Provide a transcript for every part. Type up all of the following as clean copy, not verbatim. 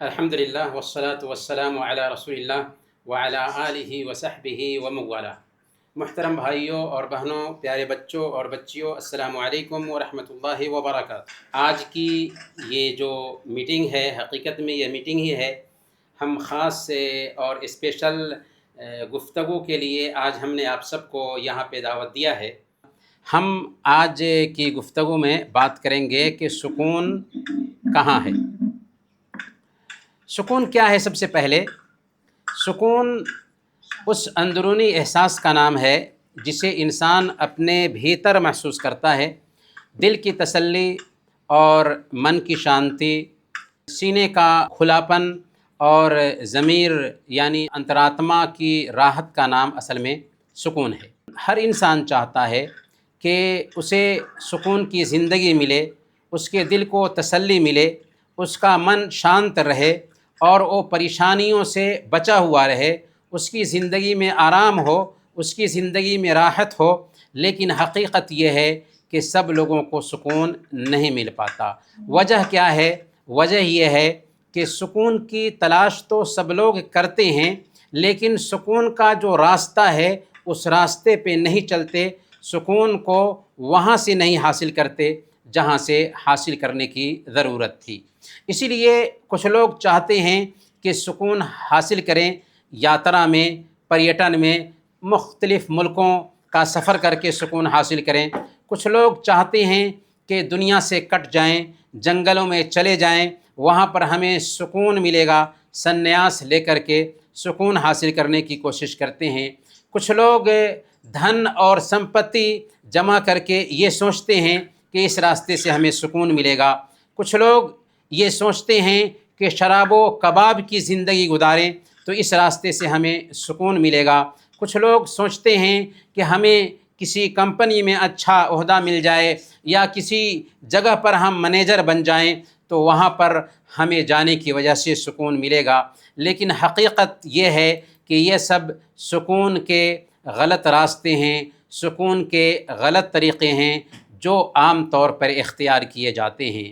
الحمدللہ والصلاة والسلام علی رسول اللہ وعلی آلہ وصحبہ وموالا۔ محترم بھائیوں اور بہنوں، پیارے بچوں اور بچیوں، السلام علیکم ورحمۃ اللہ وبرکاتہ۔ آج کی یہ جو میٹنگ ہے، حقیقت میں یہ میٹنگ ہی ہے۔ ہم خاص اور اسپیشل گفتگو کے لیے آج ہم نے آپ سب کو یہاں پہ دعوت دیا ہے۔ ہم آج کی گفتگو میں بات کریں گے کہ سکون کہاں ہے۔ سکون کیا ہے؟ سب سے پہلے سکون اس اندرونی احساس کا نام ہے جسے انسان اپنے بھیتر محسوس کرتا ہے۔ دل کی تسلی اور من کی شانتی، سینے کا کھلاپن اور ضمیر یعنی انتراتما کی راحت کا نام اصل میں سکون ہے۔ ہر انسان چاہتا ہے کہ اسے سکون کی زندگی ملے، اس کے دل کو تسلی ملے، اس کا من شانت رہے اور وہ پریشانیوں سے بچا ہوا رہے، اس کی زندگی میں آرام ہو، اس کی زندگی میں راحت ہو۔ لیکن حقیقت یہ ہے کہ سب لوگوں کو سکون نہیں مل پاتا۔ وجہ کیا ہے؟ وجہ یہ ہے کہ سکون کی تلاش تو سب لوگ کرتے ہیں، لیکن سکون کا جو راستہ ہے اس راستے پہ نہیں چلتے، سکون کو وہاں سے نہیں حاصل کرتے جہاں سے حاصل کرنے کی ضرورت تھی۔ اسی لیے کچھ لوگ چاہتے ہیں کہ سکون حاصل کریں، یاترا میں، پریٹن میں، مختلف ملکوں کا سفر کر کے سکون حاصل کریں۔ کچھ لوگ چاہتے ہیں کہ دنیا سے کٹ جائیں، جنگلوں میں چلے جائیں، وہاں پر ہمیں سکون ملے گا، سنیاس لے کر کے سکون حاصل کرنے کی کوشش کرتے ہیں۔ کچھ لوگ دھن اور سمپتی جمع کر کے یہ سوچتے ہیں کہ اس راستے سے ہمیں سکون ملے گا۔ کچھ لوگ یہ سوچتے ہیں کہ شراب و کباب کی زندگی گزاریں تو اس راستے سے ہمیں سکون ملے گا۔ کچھ لوگ سوچتے ہیں کہ ہمیں کسی کمپنی میں اچھا عہدہ مل جائے یا کسی جگہ پر ہم منیجر بن جائیں تو وہاں پر ہمیں جانے کی وجہ سے سکون ملے گا۔ لیکن حقیقت یہ ہے کہ یہ سب سکون کے غلط راستے ہیں، سکون کے غلط طریقے ہیں جو عام طور پر اختیار کیے جاتے ہیں۔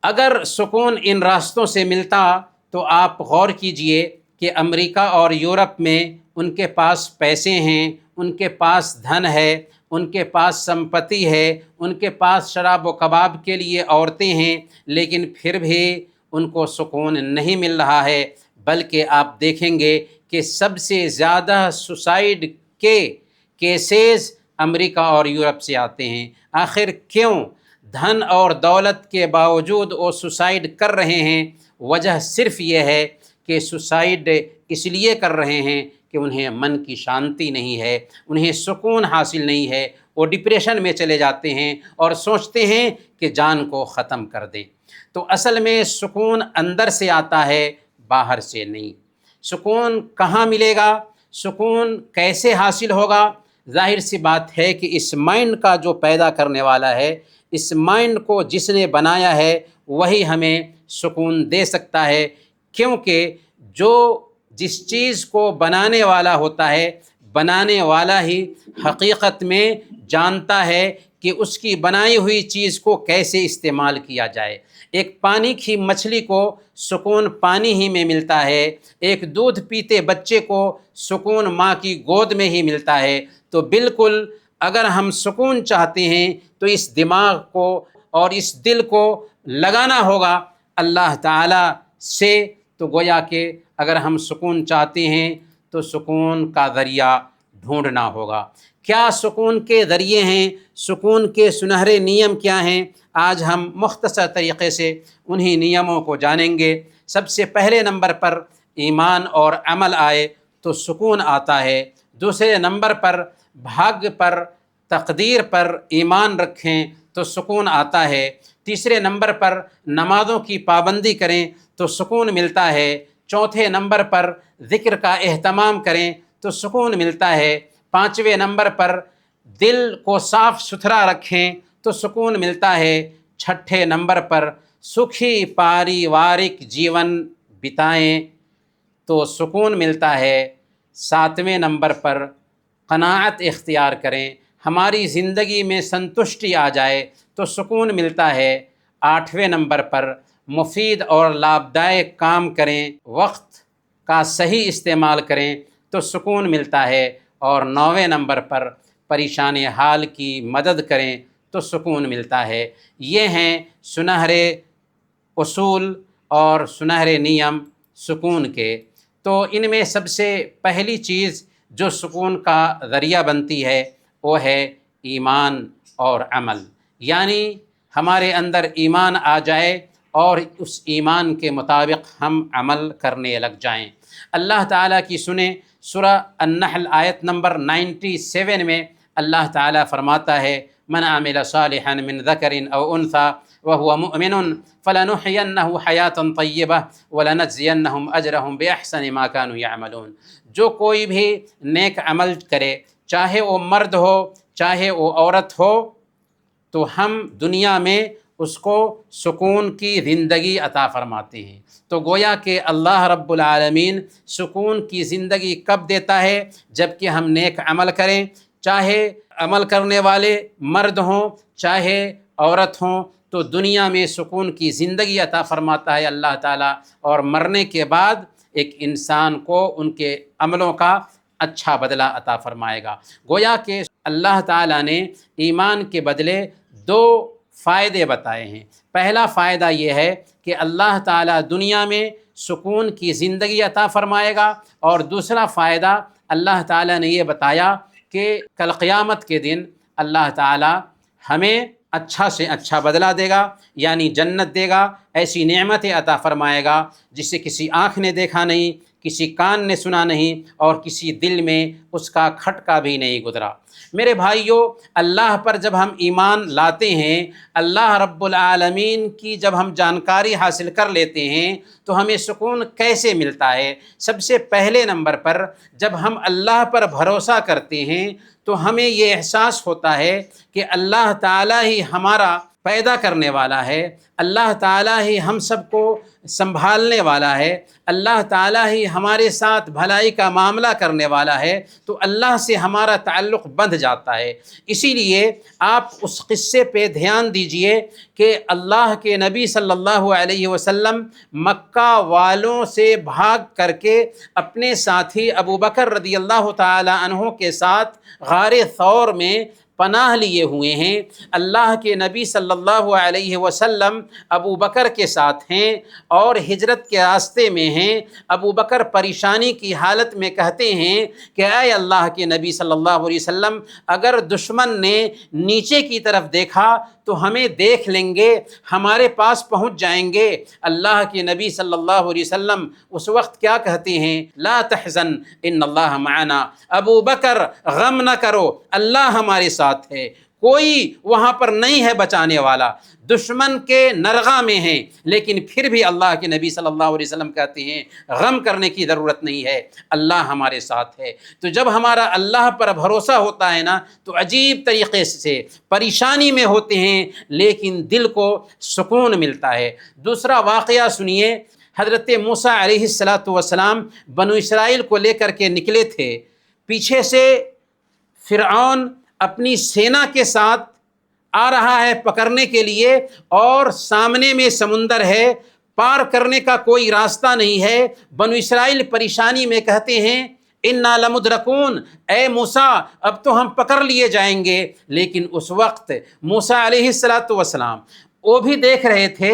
اگر سکون ان راستوں سے ملتا تو آپ غور کیجئے کہ امریکہ اور یورپ میں ان کے پاس پیسے ہیں، ان کے پاس دھن ہے، ان کے پاس سمپتی ہے، ان کے پاس شراب و کباب کے لیے عورتیں ہیں، لیکن پھر بھی ان کو سکون نہیں مل رہا ہے، بلکہ آپ دیکھیں گے کہ سب سے زیادہ سوسائڈ کے کیسز امریکہ اور یورپ سے آتے ہیں۔ آخر کیوں؟ دھن اور دولت کے باوجود وہ سوسائڈ کر رہے ہیں۔ وجہ صرف یہ ہے کہ سوسائڈ اس لیے کر رہے ہیں کہ انہیں من کی شانتی نہیں ہے، انہیں سکون حاصل نہیں ہے، وہ ڈپریشن میں چلے جاتے ہیں اور سوچتے ہیں کہ جان کو ختم کر دیں۔ تو اصل میں سکون اندر سے آتا ہے، باہر سے نہیں۔ سکون کہاں ملے گا؟ سکون کیسے حاصل ہوگا؟ ظاہر سی بات ہے کہ اس مائنڈ کا جو پیدا کرنے والا ہے، اس مائنڈ کو جس نے بنایا ہے وہی ہمیں سکون دے سکتا ہے، کیونکہ جس چیز کو بنانے والا ہوتا ہے، بنانے والا ہی حقیقت میں جانتا ہے کہ اس کی بنائی ہوئی چیز کو کیسے استعمال کیا جائے۔ ایک پانی کی مچھلی کو سکون پانی ہی میں ملتا ہے، ایک دودھ پیتے بچے کو سکون ماں کی گود میں ہی ملتا ہے۔ تو بالکل اگر ہم سکون چاہتے ہیں تو اس دماغ کو اور اس دل کو لگانا ہوگا اللہ تعالیٰ سے۔ تو گویا کہ اگر ہم سکون چاہتے ہیں تو سکون کا ذریعہ ڈھونڈنا ہوگا۔ کیا سکون کے ذریعے ہیں؟ سکون کے سنہرے نیم کیا ہیں؟ آج ہم مختصر طریقے سے انہی نیموں کو جانیں گے۔ سب سے پہلے نمبر پر ایمان اور عمل آئے تو سکون آتا ہے۔ دوسرے نمبر پر بھاگ پر، تقدیر پر ایمان رکھیں تو سکون آتا ہے۔ تیسرے نمبر پر نمازوں کی پابندی کریں تو سکون ملتا ہے۔ چوتھے نمبر پر ذکر کا اہتمام کریں تو سکون ملتا ہے۔ پانچویں نمبر پر دل کو صاف ستھرا رکھیں تو سکون ملتا ہے۔ چھٹے نمبر پر سکھی پاریوارک جیون بتائیں تو سکون ملتا ہے۔ ساتویں نمبر پر قناعت اختیار کریں، ہماری زندگی میں سنتشٹی آ جائے تو سکون ملتا ہے۔ آٹھویں نمبر پر مفید اور لابھدائک کام کریں، وقت کا صحیح استعمال کریں تو سکون ملتا ہے، اور 9ویں نمبر پر پریشان حال کی مدد کریں تو سکون ملتا ہے۔ یہ ہیں سنہرے اصول اور سنہرے نیم سکون کے۔ تو ان میں سب سے پہلی چیز جو سکون کا ذریعہ بنتی ہے وہ ہے ایمان اور عمل، یعنی ہمارے اندر ایمان آ جائے اور اس ایمان کے مطابق ہم عمل کرنے لگ جائیں۔ اللہ تعالیٰ کی سنیں، سورہ النحل آیت نمبر 97 میں اللہ تعالیٰ فرماتا ہے من عمل صالحا من ذکر او انثى وهو مؤمن فلنحيينه حیاة طیبہ ولنجزینهم اجرهم باحسن ما كانوا يعملون۔ جو کوئی بھی نیک عمل کرے، چاہے وہ مرد ہو چاہے وہ عورت ہو، تو ہم دنیا میں اس کو سکون کی زندگی عطا فرماتے ہیں۔ تو گویا کہ اللہ رب العالمین سکون کی زندگی کب دیتا ہے؟ جب کہ ہم نیک عمل کریں، چاہے عمل کرنے والے مرد ہوں چاہے عورت ہوں، تو دنیا میں سکون کی زندگی عطا فرماتا ہے اللہ تعالیٰ، اور مرنے کے بعد ایک انسان کو ان کے عملوں کا اچھا بدلہ عطا فرمائے گا۔ گویا کہ اللہ تعالیٰ نے ایمان کے بدلے 2 فائدے بتائے ہیں۔ پہلا فائدہ یہ ہے کہ اللہ تعالیٰ دنیا میں سکون کی زندگی عطا فرمائے گا، اور دوسرا فائدہ اللہ تعالیٰ نے یہ بتایا کہ کل قیامت کے دن اللہ تعالیٰ ہمیں اچھا سے اچھا بدلہ دے گا، یعنی جنت دے گا، ایسی نعمتیں عطا فرمائے گا جسے کسی آنکھ نے دیکھا نہیں، کسی کان نے سنا نہیں، اور کسی دل میں اس کا کھٹکا بھی نہیں گزرا۔ میرے بھائیو، اللہ پر جب ہم ایمان لاتے ہیں، اللہ رب العالمین کی جب ہم جانکاری حاصل کر لیتے ہیں تو ہمیں سکون کیسے ملتا ہے؟ سب سے پہلے نمبر پر جب ہم اللہ پر بھروسہ کرتے ہیں تو ہمیں یہ احساس ہوتا ہے کہ اللہ تعالیٰ ہی ہمارا پیدا کرنے والا ہے، اللہ تعالیٰ ہی ہم سب کو سنبھالنے والا ہے، اللہ تعالیٰ ہی ہمارے ساتھ بھلائی کا معاملہ کرنے والا ہے، تو اللہ سے ہمارا تعلق بندھ جاتا ہے۔ اسی لیے آپ اس قصے پہ دھیان دیجئے کہ اللہ کے نبی صلی اللہ علیہ وسلم مکہ والوں سے بھاگ کر کے اپنے ساتھی ابو بکر رضی اللہ تعالی عنہ کے ساتھ غار ثور میں پناہ لیے ہوئے ہیں۔ اللہ کے نبی صلی اللہ علیہ وسلم ابو بکر کے ساتھ ہیں اور ہجرت کے راستے میں ہیں۔ ابو بکر پریشانی کی حالت میں کہتے ہیں کہ اے اللہ کے نبی صلی اللہ علیہ وسلم، اگر دشمن نے نیچے کی طرف دیکھا تو ہمیں دیکھ لیں گے، ہمارے پاس پہنچ جائیں گے۔ اللہ کے نبی صلی اللہ علیہ وسلم اس وقت کیا کہتے ہیں؟ لا تحزن ان اللہ معنا، ابو بکر غم نہ کرو، اللہ ہمارے ساتھ ہے، کوئی وہاں پر نہیں ہے بچانے والا، دشمن کے نرغہ میں ہیں، لیکن پھر بھی اللہ کے نبی صلی اللہ علیہ وسلم کہتے ہیں غم کرنے کی ضرورت نہیں ہے، اللہ ہمارے ساتھ ہے۔ تو جب ہمارا اللہ پر بھروسہ ہوتا ہے نا، تو عجیب طریقے سے پریشانی میں ہوتے ہیں لیکن دل کو سکون ملتا ہے۔ دوسرا واقعہ سنیے، حضرت موسیٰ علیہ السلام بنو اسرائیل کو لے کر کے نکلے تھے، پیچھے سے فرعون اپنی سینا کے ساتھ آ رہا ہے پکڑنے کے لیے، اور سامنے میں سمندر ہے، پار کرنے کا کوئی راستہ نہیں ہے۔ بنو اسرائیل پریشانی میں کہتے ہیں انا لمدرکون، اے موسیٰ اب تو ہم پکڑ لیے جائیں گے۔ لیکن اس وقت موسیٰ علیہ السلام وہ بھی دیکھ رہے تھے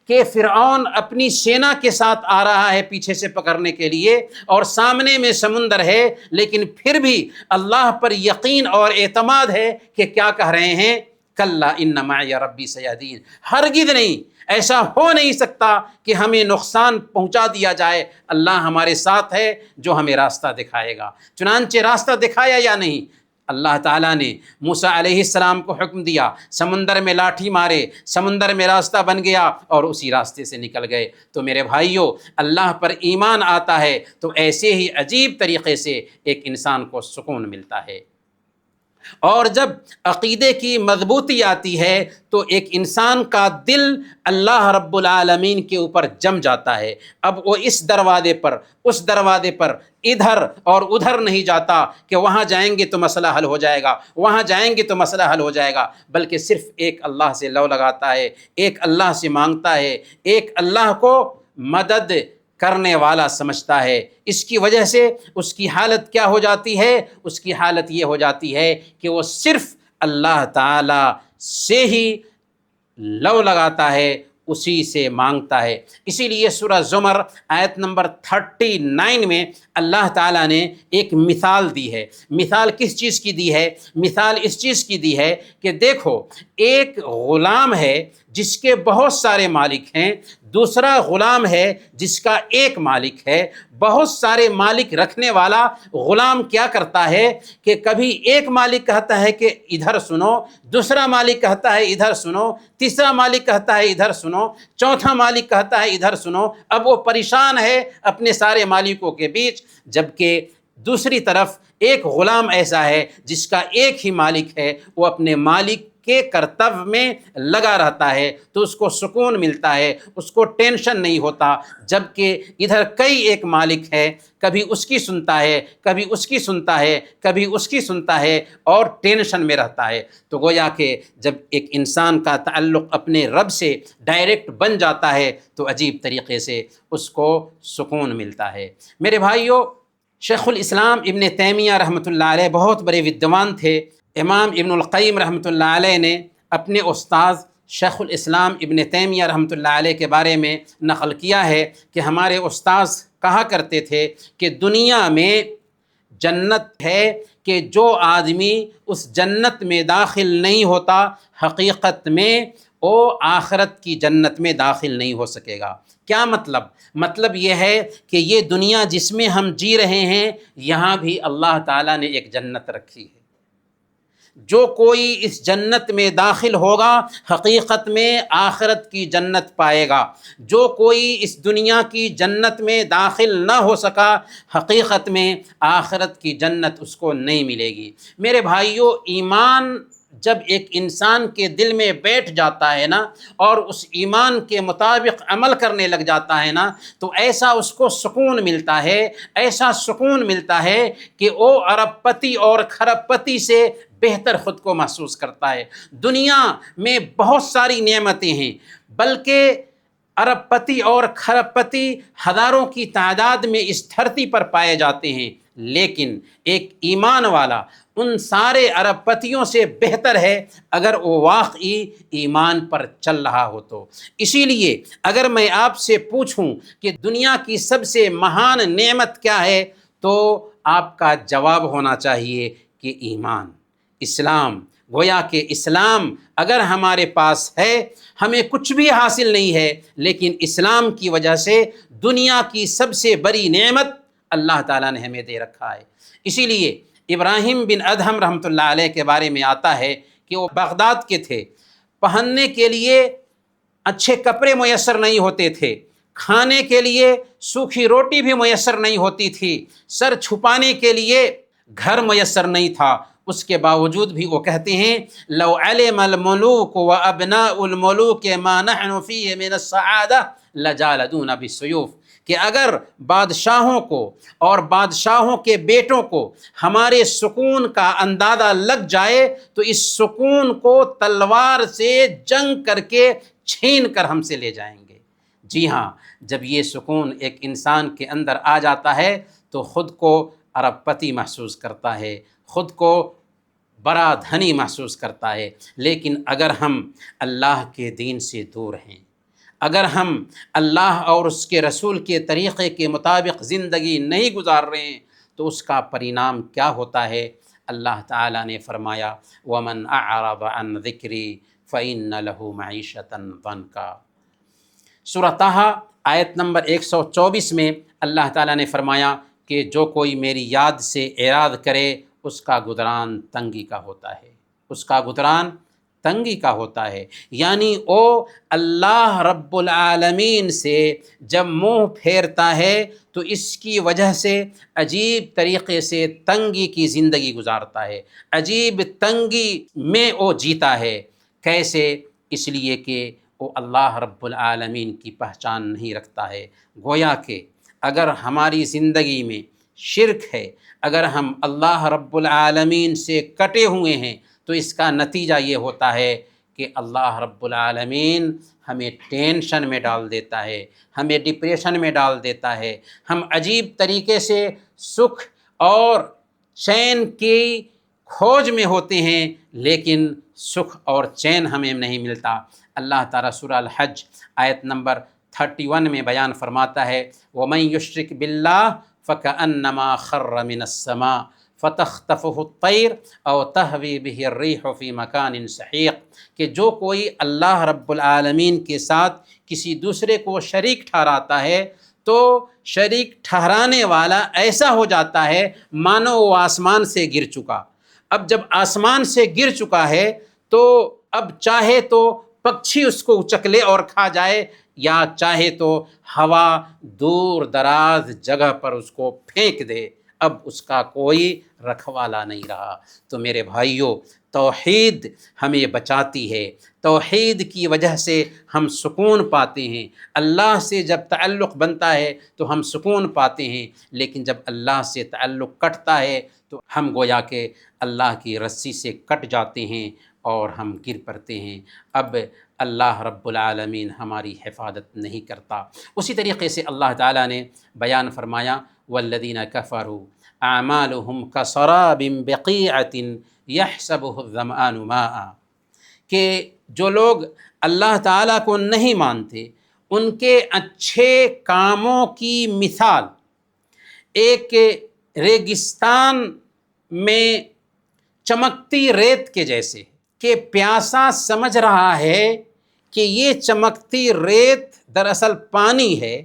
کہ فرعون اپنی سینا کے ساتھ آ رہا ہے پیچھے سے پکڑنے کے لیے، اور سامنے میں سمندر ہے، لیکن پھر بھی اللہ پر یقین اور اعتماد ہے کہ کیا کہہ رہے ہیں؟ کلا ان معی ربی سیہدین، ہرگز نہیں، ایسا ہو نہیں سکتا کہ ہمیں نقصان پہنچا دیا جائے، اللہ ہمارے ساتھ ہے جو ہمیں راستہ دکھائے گا۔ چنانچہ راستہ دکھایا یا نہیں؟ اللہ تعالیٰ نے موسیٰ علیہ السلام کو حکم دیا، سمندر میں لاٹھی مارے، سمندر میں راستہ بن گیا اور اسی راستے سے نکل گئے۔ تو میرے بھائیوں، اللہ پر ایمان آتا ہے تو ایسے ہی عجیب طریقے سے ایک انسان کو سکون ملتا ہے۔ اور جب عقیدے کی مضبوطی آتی ہے تو ایک انسان کا دل اللہ رب العالمین کے اوپر جم جاتا ہے۔ اب وہ اس دروازے پر اس دروازے پر ادھر اور ادھر نہیں جاتا کہ وہاں جائیں گے تو مسئلہ حل ہو جائے گا، وہاں جائیں گے تو مسئلہ حل ہو جائے گا، بلکہ صرف ایک اللہ سے لو لگاتا ہے، ایک اللہ سے مانگتا ہے، ایک اللہ کو مدد کرنے والا سمجھتا ہے۔ اس کی وجہ سے اس کی حالت کیا ہو جاتی ہے؟ اس کی حالت یہ ہو جاتی ہے کہ وہ صرف اللہ تعالی سے ہی لو لگاتا ہے، اسی سے مانگتا ہے۔ اسی لیے سورہ زمر آیت نمبر 39 میں اللہ تعالیٰ نے ایک مثال دی ہے۔ مثال کس چیز کی دی ہے؟ مثال اس چیز کی دی ہے کہ دیکھو، ایک غلام ہے جس کے بہت سارے مالک ہیں، دوسرا غلام ہے جس کا ایک مالک ہے۔ بہت سارے مالک رکھنے والا غلام کیا کرتا ہے کہ کبھی ایک مالک کہتا ہے کہ ادھر سنو، دوسرا مالک کہتا ہے ادھر سنو، تیسرا مالک کہتا ہے ادھر سنو، چوتھا مالک کہتا ہے ادھر سنو۔ اب وہ پریشان ہے اپنے سارے مالکوں کے بیچ، جبکہ دوسری طرف ایک غلام ایسا ہے جس کا ایک ہی مالک ہے، وہ اپنے مالک کے کرتویہ میں لگا رہتا ہے تو اس کو سکون ملتا ہے، اس کو ٹینشن نہیں ہوتا۔ جبکہ ادھر کئی ایک مالک ہے، کبھی اس کی سنتا ہے، کبھی اس کی سنتا ہے، کبھی اس کی سنتا ہے اور ٹینشن میں رہتا ہے۔ تو گویا کہ جب ایک انسان کا تعلق اپنے رب سے ڈائریکٹ بن جاتا ہے تو عجیب طریقے سے اس کو سکون ملتا ہے۔ میرے بھائیو، شیخ الاسلام ابن تیمیہ رحمۃ اللہ علیہ بہت بڑے ودوان تھے۔ امام ابن القیم رحمۃ اللہ علیہ نے اپنے استاذ شیخ الاسلام ابن تیمیہ رحمۃ اللہ علیہ کے بارے میں نقل کیا ہے کہ ہمارے استاذ کہا کرتے تھے کہ دنیا میں جنت ہے کہ جو آدمی اس جنت میں داخل نہیں ہوتا، حقیقت میں وہ آخرت کی جنت میں داخل نہیں ہو سکے گا۔ کیا مطلب؟ مطلب یہ ہے کہ یہ دنیا جس میں ہم جی رہے ہیں، یہاں بھی اللہ تعالیٰ نے ایک جنت رکھی ہے۔ جو کوئی اس جنت میں داخل ہوگا، حقیقت میں آخرت کی جنت پائے گا۔ جو کوئی اس دنیا کی جنت میں داخل نہ ہو سکا، حقیقت میں آخرت کی جنت اس کو نہیں ملے گی۔ میرے بھائیو، ایمان جب ایک انسان کے دل میں بیٹھ جاتا ہے نا اور اس ایمان کے مطابق عمل کرنے لگ جاتا ہے نا، تو ایسا اس کو سکون ملتا ہے، ایسا سکون ملتا ہے کہ وہ ارب پتی اور کھرب پتی سے بہتر خود کو محسوس کرتا ہے۔ دنیا میں بہت ساری نعمتیں ہیں، بلکہ ارب پتی اور کھرب پتی ہزاروں کی تعداد میں اس دھرتی پر پائے جاتے ہیں، لیکن ایک ایمان والا ان سارے ارب پتیوں سے بہتر ہے اگر وہ واقعی ایمان پر چل رہا ہو تو۔ اسی لیے اگر میں آپ سے پوچھوں کہ دنیا کی سب سے مہان نعمت کیا ہے، تو آپ کا جواب ہونا چاہیے کہ ایمان، اسلام۔ گویا کہ اسلام اگر ہمارے پاس ہے، ہمیں کچھ بھی حاصل نہیں ہے، لیکن اسلام کی وجہ سے دنیا کی سب سے بڑی نعمت اللہ تعالیٰ نے ہمیں دے رکھا ہے۔ اسی لیے ابراہیم بن ادہم رحمۃ اللہ علیہ کے بارے میں آتا ہے کہ وہ بغداد کے تھے، پہننے کے لیے اچھے کپڑے میسر نہیں ہوتے تھے، کھانے کے لیے سوکھی روٹی بھی میسر نہیں ہوتی تھی، سر چھپانے کے لیے گھر میسر نہیں تھا۔ اس کے باوجود بھی وہ کہتے ہیں لو علم الملوک و ابناء الملوک ما نحن فیہ من السعادہ لجالدون بالسیوف، کہ اگر بادشاہوں کو اور بادشاہوں کے بیٹوں کو ہمارے سکون کا اندازہ لگ جائے تو اس سکون کو تلوار سے جنگ کر کے چھین کر ہم سے لے جائیں گے۔ جی ہاں، جب یہ سکون ایک انسان کے اندر آ جاتا ہے تو خود کو ارب پتی محسوس کرتا ہے، خود کو بڑا دھنی محسوس کرتا ہے۔ لیکن اگر ہم اللہ کے دین سے دور ہیں، اگر ہم اللہ اور اس کے رسول کے طریقے کے مطابق زندگی نہیں گزار رہے ہیں، تو اس کا پرینام کیا ہوتا ہے؟ اللہ تعالیٰ نے فرمایا وَمَنْ أَعْرَضَ عَنْ ذِكْرِي فَإِنَّ لَهُ مَعِيشَةً ضَنْكًا۔ سورہ طٰہٰ آیت نمبر 124 میں اللہ تعالیٰ نے فرمایا کہ جو کوئی میری یاد سے اعراض کرے، اس کا گزران تنگی کا ہوتا ہے، اس کا گزران تنگی کا ہوتا ہے، یعنی وہ اللہ رب العالمین سے جب منہ پھیرتا ہے تو اس کی وجہ سے عجیب طریقے سے تنگی کی زندگی گزارتا ہے، عجیب تنگی میں وہ جیتا ہے۔ کیسے؟ اس لیے کہ وہ اللہ رب العالمین کی پہچان نہیں رکھتا ہے۔ گویا کہ اگر ہماری زندگی میں شرک ہے، اگر ہم اللہ رب العالمین سے کٹے ہوئے ہیں، تو اس کا نتیجہ یہ ہوتا ہے کہ اللہ رب العالمین ہمیں ٹینشن میں ڈال دیتا ہے، ہمیں ڈپریشن میں ڈال دیتا ہے، ہم عجیب طریقے سے سکھ اور چین کی کھوج میں ہوتے ہیں، لیکن سکھ اور چین ہمیں نہیں ملتا۔ اللہ تعالیٰ سورہ الحج آیت نمبر 31 میں بیان فرماتا ہے، وَمَن يُشْرِكْ بِاللَّهِ فَكَأَنَّمَا خَرَّ مِنَ السَّمَاءِ فَتَخْطَفُهُ الطَّيْرُ أَوْ تَهْوِي بِهِ الرِّيحُ فِي مَكَانٍ سَحِيقٍ، کہ جو کوئی اللہ رب العالمین کے ساتھ کسی دوسرے کو شریک ٹھہراتا ہے تو شریک ٹھہرانے والا ایسا ہو جاتا ہے مانو وہ آسمان سے گر چکا۔ اب جب آسمان سے گر چکا ہے تو اب چاہے تو پکچھی اس کو اچک لے اور کھا جائے، یا چاہے تو ہوا دور دراز جگہ پر اس کو پھینک دے، اب اس کا کوئی رکھوالا نہیں رہا۔ تو میرے بھائیوں، توحید ہمیں بچاتی ہے، توحید کی وجہ سے ہم سکون پاتے ہیں۔ اللہ سے جب تعلق بنتا ہے تو ہم سکون پاتے ہیں، لیکن جب اللہ سے تعلق کٹتا ہے تو ہم گویا کہ اللہ کی رسی سے کٹ جاتے ہیں اور ہم گر پڑتے ہیں۔ اب اللہ رب العالمین ہماری حفاظت نہیں کرتا۔ اسی طریقے سے اللہ تعالیٰ نے بیان فرمایا، وَالَّذِينَ كَفَرُوا أَعْمَالُهُمْ كَسَرَابٍ بِقِيعَةٍ يَحْسَبُهُ الظَّمْآنُ مَاءً، کہ جو لوگ اللہ تعالیٰ کو نہیں مانتے، ان کے اچھے کاموں کی مثال ایک ریگستان میں چمکتی ریت کے جیسے، کہ پیاسا سمجھ رہا ہے کہ یہ چمکتی ریت دراصل پانی ہے،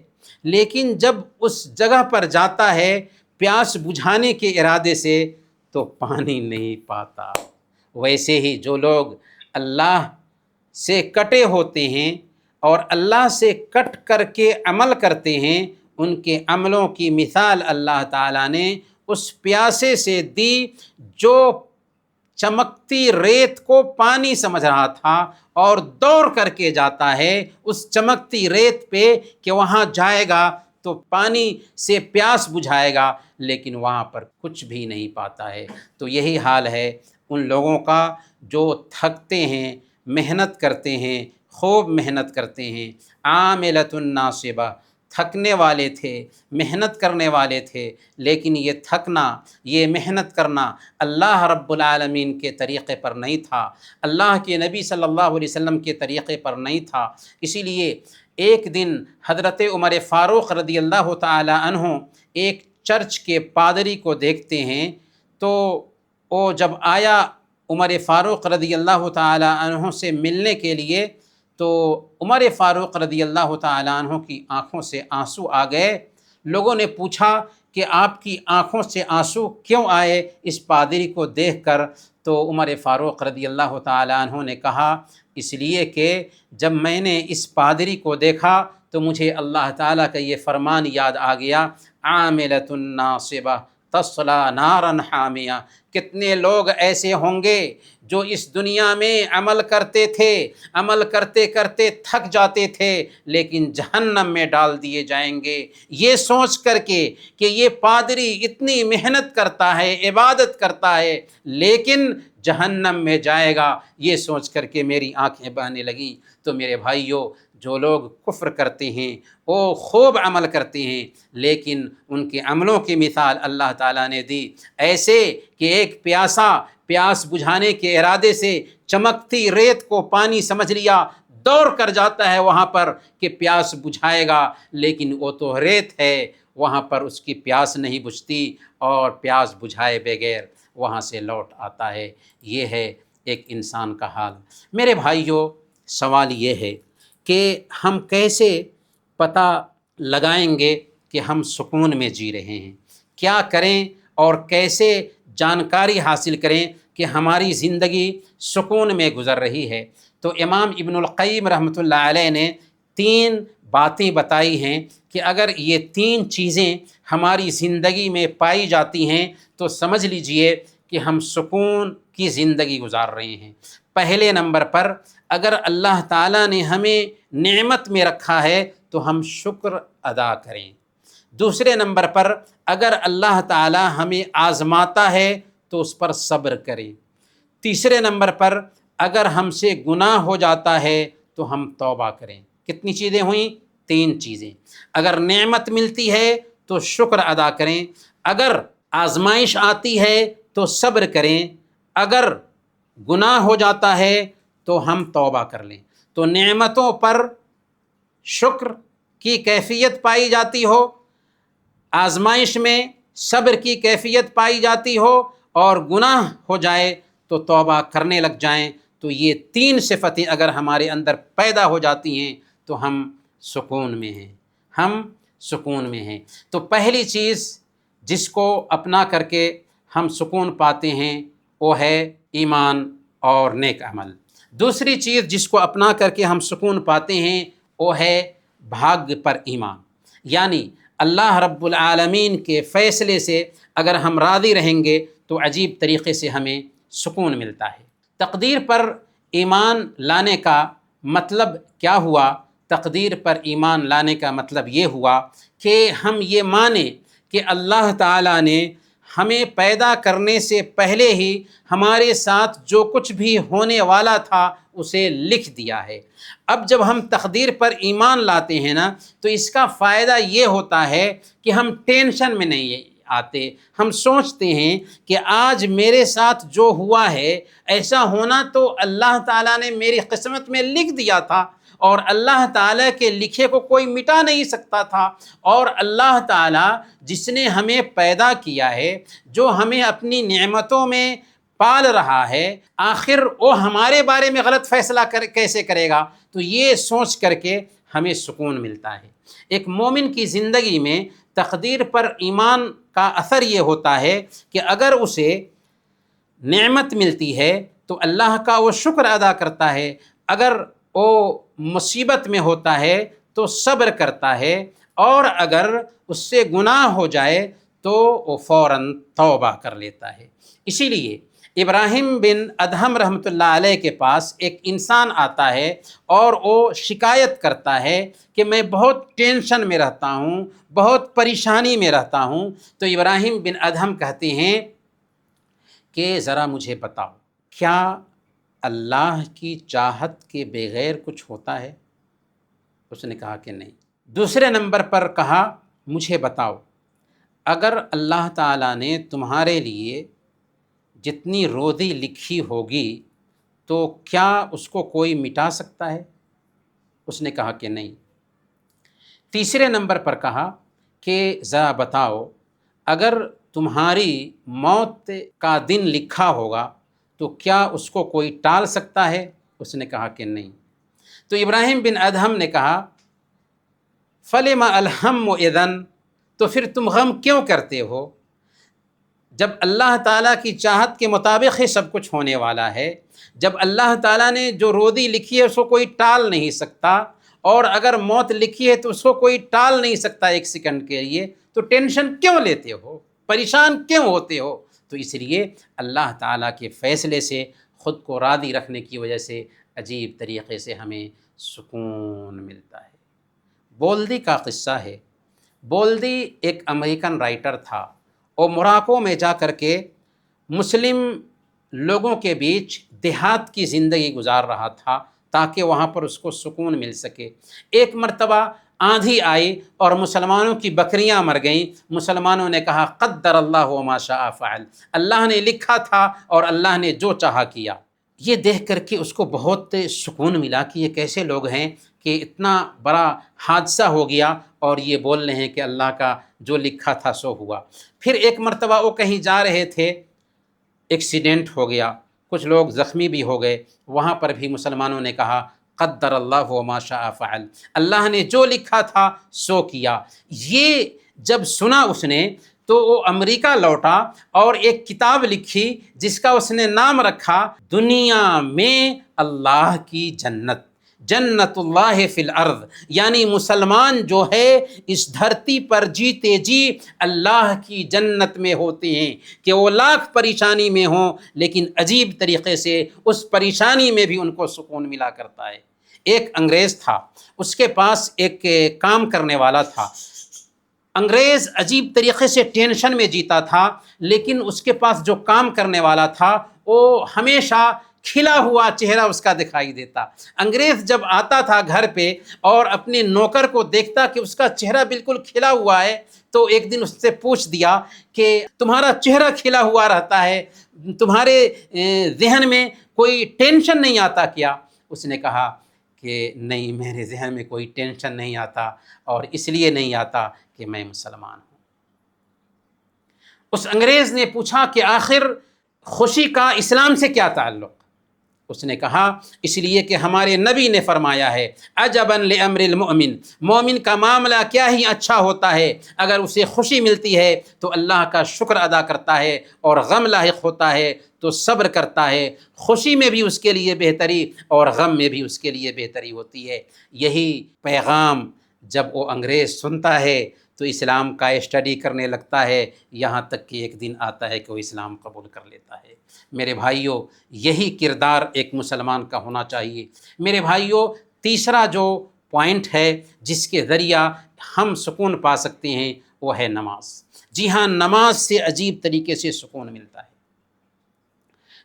لیکن جب اس جگہ پر جاتا ہے پیاس بجھانے کے ارادے سے تو پانی نہیں پاتا۔ ویسے ہی جو لوگ اللہ سے کٹے ہوتے ہیں اور اللہ سے کٹ کر کے عمل کرتے ہیں، ان کے عملوں کی مثال اللہ تعالیٰ نے اس پیاسے سے دی جو چمکتی ریت کو پانی سمجھ رہا تھا اور دوڑ کر کے جاتا ہے اس چمکتی ریت پہ کہ وہاں جائے گا تو پانی سے پیاس بجھائے گا، لیکن وہاں پر کچھ بھی نہیں پاتا ہے۔ تو یہی حال ہے ان لوگوں کا جو تھکتے ہیں، محنت کرتے ہیں، خوب محنت کرتے ہیں، عاملۃ ناصبہ، تھکنے والے تھے، محنت کرنے والے تھے، لیکن یہ تھکنا، یہ محنت کرنا اللہ رب العالمین کے طریقے پر نہیں تھا، اللہ کے نبی صلی اللہ علیہ وسلم کے طریقے پر نہیں تھا۔ اسی لیے ایک دن حضرت عمر فاروق رضی اللہ تعالی عنہ ایک چرچ کے پادری کو دیکھتے ہیں، تو وہ جب آیا عمر فاروق رضی اللہ تعالی عنہ سے ملنے کے لیے، تو عمر فاروق رضی اللہ تعالی عنہ کی آنکھوں سے آنسو آ گئے۔ لوگوں نے پوچھا کہ آپ کی آنکھوں سے آنسو کیوں آئے اس پادری کو دیکھ کر؟ تو عمر فاروق رضی اللہ تعالی عنہ نے کہا، اس لیے کہ جب میں نے اس پادری کو دیکھا تو مجھے اللہ تعالیٰ کا یہ فرمان یاد آ گیا، عاملۃ ناصبہ تصلیٰ نارا حامیہ۔ کتنے لوگ ایسے ہوں گے جو اس دنیا میں عمل کرتے تھے، عمل کرتے کرتے تھک جاتے تھے، لیکن جہنم میں ڈال دیے جائیں گے، یہ سوچ کر کے کہ یہ پادری اتنی محنت کرتا ہے، عبادت کرتا ہے، لیکن جہنم میں جائے گا، یہ سوچ کر کے میری آنکھیں بہنے لگیں۔ تو میرے بھائیوں، جو لوگ کفر کرتے ہیں وہ خوب عمل کرتے ہیں، لیکن ان کے عملوں کی مثال اللہ تعالیٰ نے دی، ایسے کہ ایک پیاسا پیاس بجھانے کے ارادے سے چمکتی ریت کو پانی سمجھ لیا، دوڑ کر جاتا ہے وہاں پر کہ پیاس بجھائے گا، لیکن وہ تو ریت ہے، وہاں پر اس کی پیاس نہیں بجھتی اور پیاس بجھائے بغیر وہاں سے لوٹ آتا ہے۔ یہ ہے ایک انسان کا حال۔ میرے بھائیوں، سوال یہ ہے کہ ہم کیسے پتہ لگائیں گے کہ ہم سکون میں جی رہے ہیں؟ کیا کریں اور کیسے جانکاری حاصل کریں کہ ہماری زندگی سکون میں گزر رہی ہے۔ تو امام ابن القیم رحمۃ اللہ علیہ نے 3 باتیں بتائی ہیں کہ اگر یہ 3 چیزیں ہماری زندگی میں پائی جاتی ہیں تو سمجھ لیجئے کہ ہم سکون کی زندگی گزار رہے ہیں۔ پہلے نمبر پر اگر اللہ تعالیٰ نے ہمیں نعمت میں رکھا ہے تو ہم شکر ادا کریں۔ دوسرے نمبر پر اگر اللہ تعالیٰ ہمیں آزماتا ہے تو اس پر صبر کریں۔ تیسرے نمبر پر اگر ہم سے گناہ ہو جاتا ہے تو ہم توبہ کریں۔ کتنی چیزیں ہوئیں؟ 3 چیزیں۔ اگر نعمت ملتی ہے تو شکر ادا کریں، اگر آزمائش آتی ہے تو صبر کریں، اگر گناہ ہو جاتا ہے تو ہم توبہ کر لیں۔ تو نعمتوں پر شکر کی کیفیت پائی جاتی ہو، آزمائش میں صبر کی کیفیت پائی جاتی ہو، اور گناہ ہو جائے تو توبہ کرنے لگ جائیں، تو یہ 3 صفتیں اگر ہمارے اندر پیدا ہو جاتی ہیں تو ہم سکون میں ہیں، ہم سکون میں ہیں۔ تو پہلی چیز جس کو اپنا کر کے ہم سکون پاتے ہیں وہ ہے ایمان اور نیک عمل۔ دوسری چیز جس کو اپنا کر کے ہم سکون پاتے ہیں وہ ہے بھاگ پر ایمان، یعنی اللہ رب العالمین کے فیصلے سے اگر ہم راضی رہیں گے تو عجیب طریقے سے ہمیں سکون ملتا ہے۔ تقدیر پر ایمان لانے کا مطلب کیا ہوا؟ تقدیر پر ایمان لانے کا مطلب یہ ہوا کہ ہم یہ مانیں کہ اللہ تعالیٰ نے ہمیں پیدا کرنے سے پہلے ہی ہمارے ساتھ جو کچھ بھی ہونے والا تھا اسے لکھ دیا ہے۔ اب جب ہم تقدیر پر ایمان لاتے ہیں نا تو اس کا فائدہ یہ ہوتا ہے کہ ہم ٹینشن میں نہیں آتے، ہم سوچتے ہیں کہ آج میرے ساتھ جو ہوا ہے ایسا ہونا تو اللہ تعالیٰ نے میری قسمت میں لکھ دیا تھا، اور اللہ تعالیٰ کے لکھے کو کوئی مٹا نہیں سکتا تھا، اور اللہ تعالیٰ جس نے ہمیں پیدا کیا ہے، جو ہمیں اپنی نعمتوں میں پال رہا ہے، آخر وہ ہمارے بارے میں غلط فیصلہ کیسے کرے گا؟ تو یہ سوچ کر کے ہمیں سکون ملتا ہے۔ ایک مومن کی زندگی میں تقدیر پر ایمان کا اثر یہ ہوتا ہے کہ اگر اسے نعمت ملتی ہے تو اللہ کا وہ شکر ادا کرتا ہے، اگر وہ مصیبت میں ہوتا ہے تو صبر کرتا ہے، اور اگر اس سے گناہ ہو جائے تو وہ فوراً توبہ کر لیتا ہے۔ اسی لیے ابراہیم بن ادہم رحمۃ اللہ علیہ کے پاس ایک انسان آتا ہے اور وہ شکایت کرتا ہے کہ میں بہت ٹینشن میں رہتا ہوں، بہت پریشانی میں رہتا ہوں۔ تو ابراہیم بن ادہم کہتے ہیں کہ ذرا مجھے بتاؤ، کیا اللہ کی چاہت کے بغیر کچھ ہوتا ہے؟ اس نے کہا کہ نہیں۔ دوسرے نمبر پر کہا مجھے بتاؤ، اگر اللہ تعالیٰ نے تمہارے لیے جتنی روزی لکھی ہوگی تو کیا اس کو کوئی مٹا سکتا ہے؟ اس نے کہا کہ نہیں۔ تیسرے نمبر پر کہا کہ ذرا بتاؤ، اگر تمہاری موت کا دن لکھا ہوگا تو کیا اس کو کوئی ٹال سکتا ہے؟ اس نے کہا کہ نہیں۔ تو ابراہیم بن ادہم نے کہا فَلِمَ الْهَمُّ إِذًا، تو پھر تم غم کیوں کرتے ہو؟ جب اللہ تعالیٰ کی چاہت کے مطابق ہی سب کچھ ہونے والا ہے، جب اللہ تعالیٰ نے جو روزی لکھی ہے اس کو کوئی ٹال نہیں سکتا، اور اگر موت لکھی ہے تو اس کو کوئی ٹال نہیں سکتا ایک سیکنڈ کے لیے، تو ٹینشن کیوں لیتے ہو؟ پریشان کیوں ہوتے ہو؟ تو اس لیے اللہ تعالیٰ کے فیصلے سے خود کو راضی رکھنے کی وجہ سے عجیب طریقے سے ہمیں سکون ملتا ہے۔ بولدی کا قصہ ہے۔ بولدی ایک امریکن رائٹر تھا، وہ موراکو میں جا کر کے مسلم لوگوں کے بیچ دیہات کی زندگی گزار رہا تھا تاکہ وہاں پر اس کو سکون مل سکے۔ ایک مرتبہ آندھی آئی اور مسلمانوں کی بکریاں مر گئیں۔ مسلمانوں نے کہا قدر اللہ وما شاء فعل، اللہ نے لکھا تھا اور اللہ نے جو چاہا کیا۔ یہ دیکھ کر کے اس کو بہت سکون ملا کہ یہ کیسے لوگ ہیں کہ اتنا بڑا حادثہ ہو گیا اور یہ بول رہے ہیں کہ اللہ کا جو لکھا تھا سو ہوا۔ پھر ایک مرتبہ وہ کہیں جا رہے تھے، ایکسیڈنٹ ہو گیا، کچھ لوگ زخمی بھی ہو گئے، وہاں پر بھی مسلمانوں نے کہا قدر اللہ وما شاء فعل، اللہ نے جو لکھا تھا سو کیا۔ یہ جب سنا اس نے تو وہ امریکہ لوٹا اور ایک کتاب لکھی جس کا اس نے نام رکھا دنیا میں اللہ کی جنت، جنت اللہ فی الارض، یعنی مسلمان جو ہے اس دھرتی پر جیتے جی اللہ کی جنت میں ہوتے ہیں، کہ وہ لاکھ پریشانی میں ہوں لیکن عجیب طریقے سے اس پریشانی میں بھی ان کو سکون ملا کرتا ہے۔ ایک انگریز تھا، اس کے پاس ایک کام کرنے والا تھا۔ انگریز عجیب طریقے سے ٹینشن میں جیتا تھا، لیکن اس کے پاس جو کام کرنے والا تھا وہ ہمیشہ کھلا ہوا چہرہ اس کا دکھائی دیتا۔ انگریز جب آتا تھا گھر پہ اور اپنے نوکر کو دیکھتا کہ اس کا چہرہ بالکل کھلا ہوا ہے، تو ایک دن اس سے پوچھ دیا کہ تمہارا چہرہ کھلا ہوا رہتا ہے، تمہارے ذہن میں کوئی ٹینشن نہیں آتا کیا؟ اس نے کہا کہ نہیں، میرے ذہن میں کوئی ٹینشن نہیں آتا، اور اس لیے نہیں آتا کہ میں مسلمان ہوں۔ اس انگریز نے پوچھا کہ آخر خوشی کا اسلام سے کیا تعلق؟ اس نے کہا اس لیے کہ ہمارے نبی نے فرمایا ہے عجباً لامر المؤمن، مومن کا معاملہ کیا ہی اچھا ہوتا ہے، اگر اسے خوشی ملتی ہے تو اللہ کا شکر ادا کرتا ہے، اور غم لاحق ہوتا ہے تو صبر کرتا ہے۔ خوشی میں بھی اس کے لیے بہتری اور غم میں بھی اس کے لیے بہتری ہوتی ہے۔ یہی پیغام جب وہ انگریز سنتا ہے تو اسلام کا اسٹڈی کرنے لگتا ہے، یہاں تک کہ ایک دن آتا ہے کہ وہ اسلام قبول کر لیتا ہے۔ میرے بھائیوں، یہی کردار ایک مسلمان کا ہونا چاہیے۔ میرے بھائیوں، تیسرا جو پوائنٹ ہے جس کے ذریعہ ہم سکون پا سکتے ہیں وہ ہے نماز۔ جی ہاں، نماز سے عجیب طریقے سے سکون ملتا ہے۔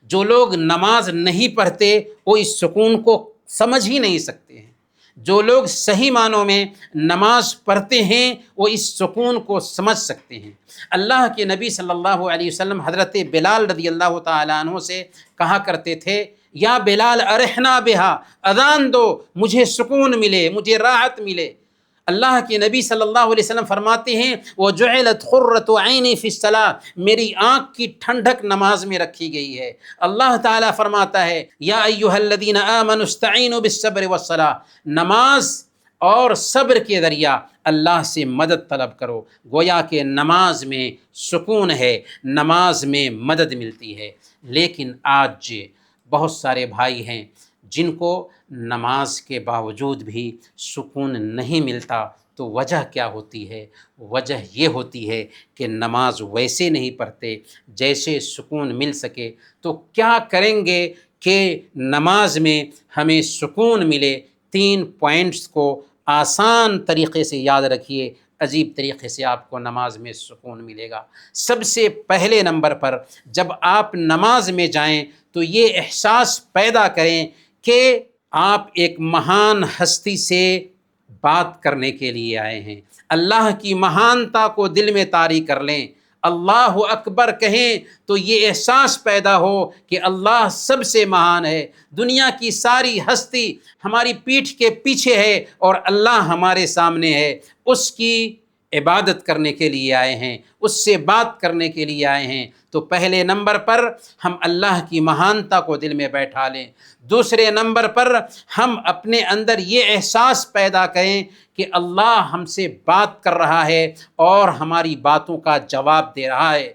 جو لوگ نماز نہیں پڑھتے وہ اس سکون کو سمجھ ہی نہیں سکتے ہیں۔ جو لوگ صحیح معنوں میں نماز پڑھتے ہیں وہ اس سکون کو سمجھ سکتے ہیں۔ اللہ کے نبی صلی اللہ علیہ وسلم حضرت بلال رضی اللہ تعالیٰ عنہ سے کہا کرتے تھے یا بلال ارحنا بہا، اذان دو مجھے سکون ملے، مجھے راحت ملے۔ اللہ کے نبی صلی اللہ علیہ وسلم فرماتے ہیں وَجُعِلَتْ قُرَّةُ عَيْنِي فِي الصَّلَاةِ، میری آنکھ کی ٹھنڈک نماز میں رکھی گئی ہے۔ اللہ تعالیٰ فرماتا ہے یا ایھا الذین آمنوا استعینوا بالصبر والصلاۃ، نماز اور صبر کے ذریعہ اللہ سے مدد طلب کرو۔ گویا کہ نماز میں سکون ہے، نماز میں مدد ملتی ہے۔ لیکن آج بہت سارے بھائی ہیں جن کو نماز کے باوجود بھی سکون نہیں ملتا، تو وجہ کیا ہوتی ہے؟ وجہ یہ ہوتی ہے کہ نماز ویسے نہیں پڑھتے جیسے سکون مل سکے۔ تو کیا کریں گے کہ نماز میں ہمیں سکون ملے؟ 3 پوائنٹس کو آسان طریقے سے یاد رکھیے، عجیب طریقے سے آپ کو نماز میں سکون ملے گا۔ سب سے پہلے نمبر پر جب آپ نماز میں جائیں تو یہ احساس پیدا کریں کہ آپ ایک مہان ہستی سے بات کرنے کے لیے آئے ہیں۔ اللہ کی مہانتا کو دل میں طاری کر لیں، اللہ اکبر کہیں تو یہ احساس پیدا ہو کہ اللہ سب سے مہان ہے، دنیا کی ساری ہستی ہماری پیٹھ کے پیچھے ہے اور اللہ ہمارے سامنے ہے۔ اس کی عبادت کرنے کے لیے آئے ہیں، اس سے بات کرنے کے لیے آئے ہیں۔ تو پہلے نمبر پر ہم اللہ کی مہانتا کو دل میں بیٹھا لیں۔ دوسرے نمبر پر ہم اپنے اندر یہ احساس پیدا کریں کہ اللہ ہم سے بات کر رہا ہے اور ہماری باتوں کا جواب دے رہا ہے۔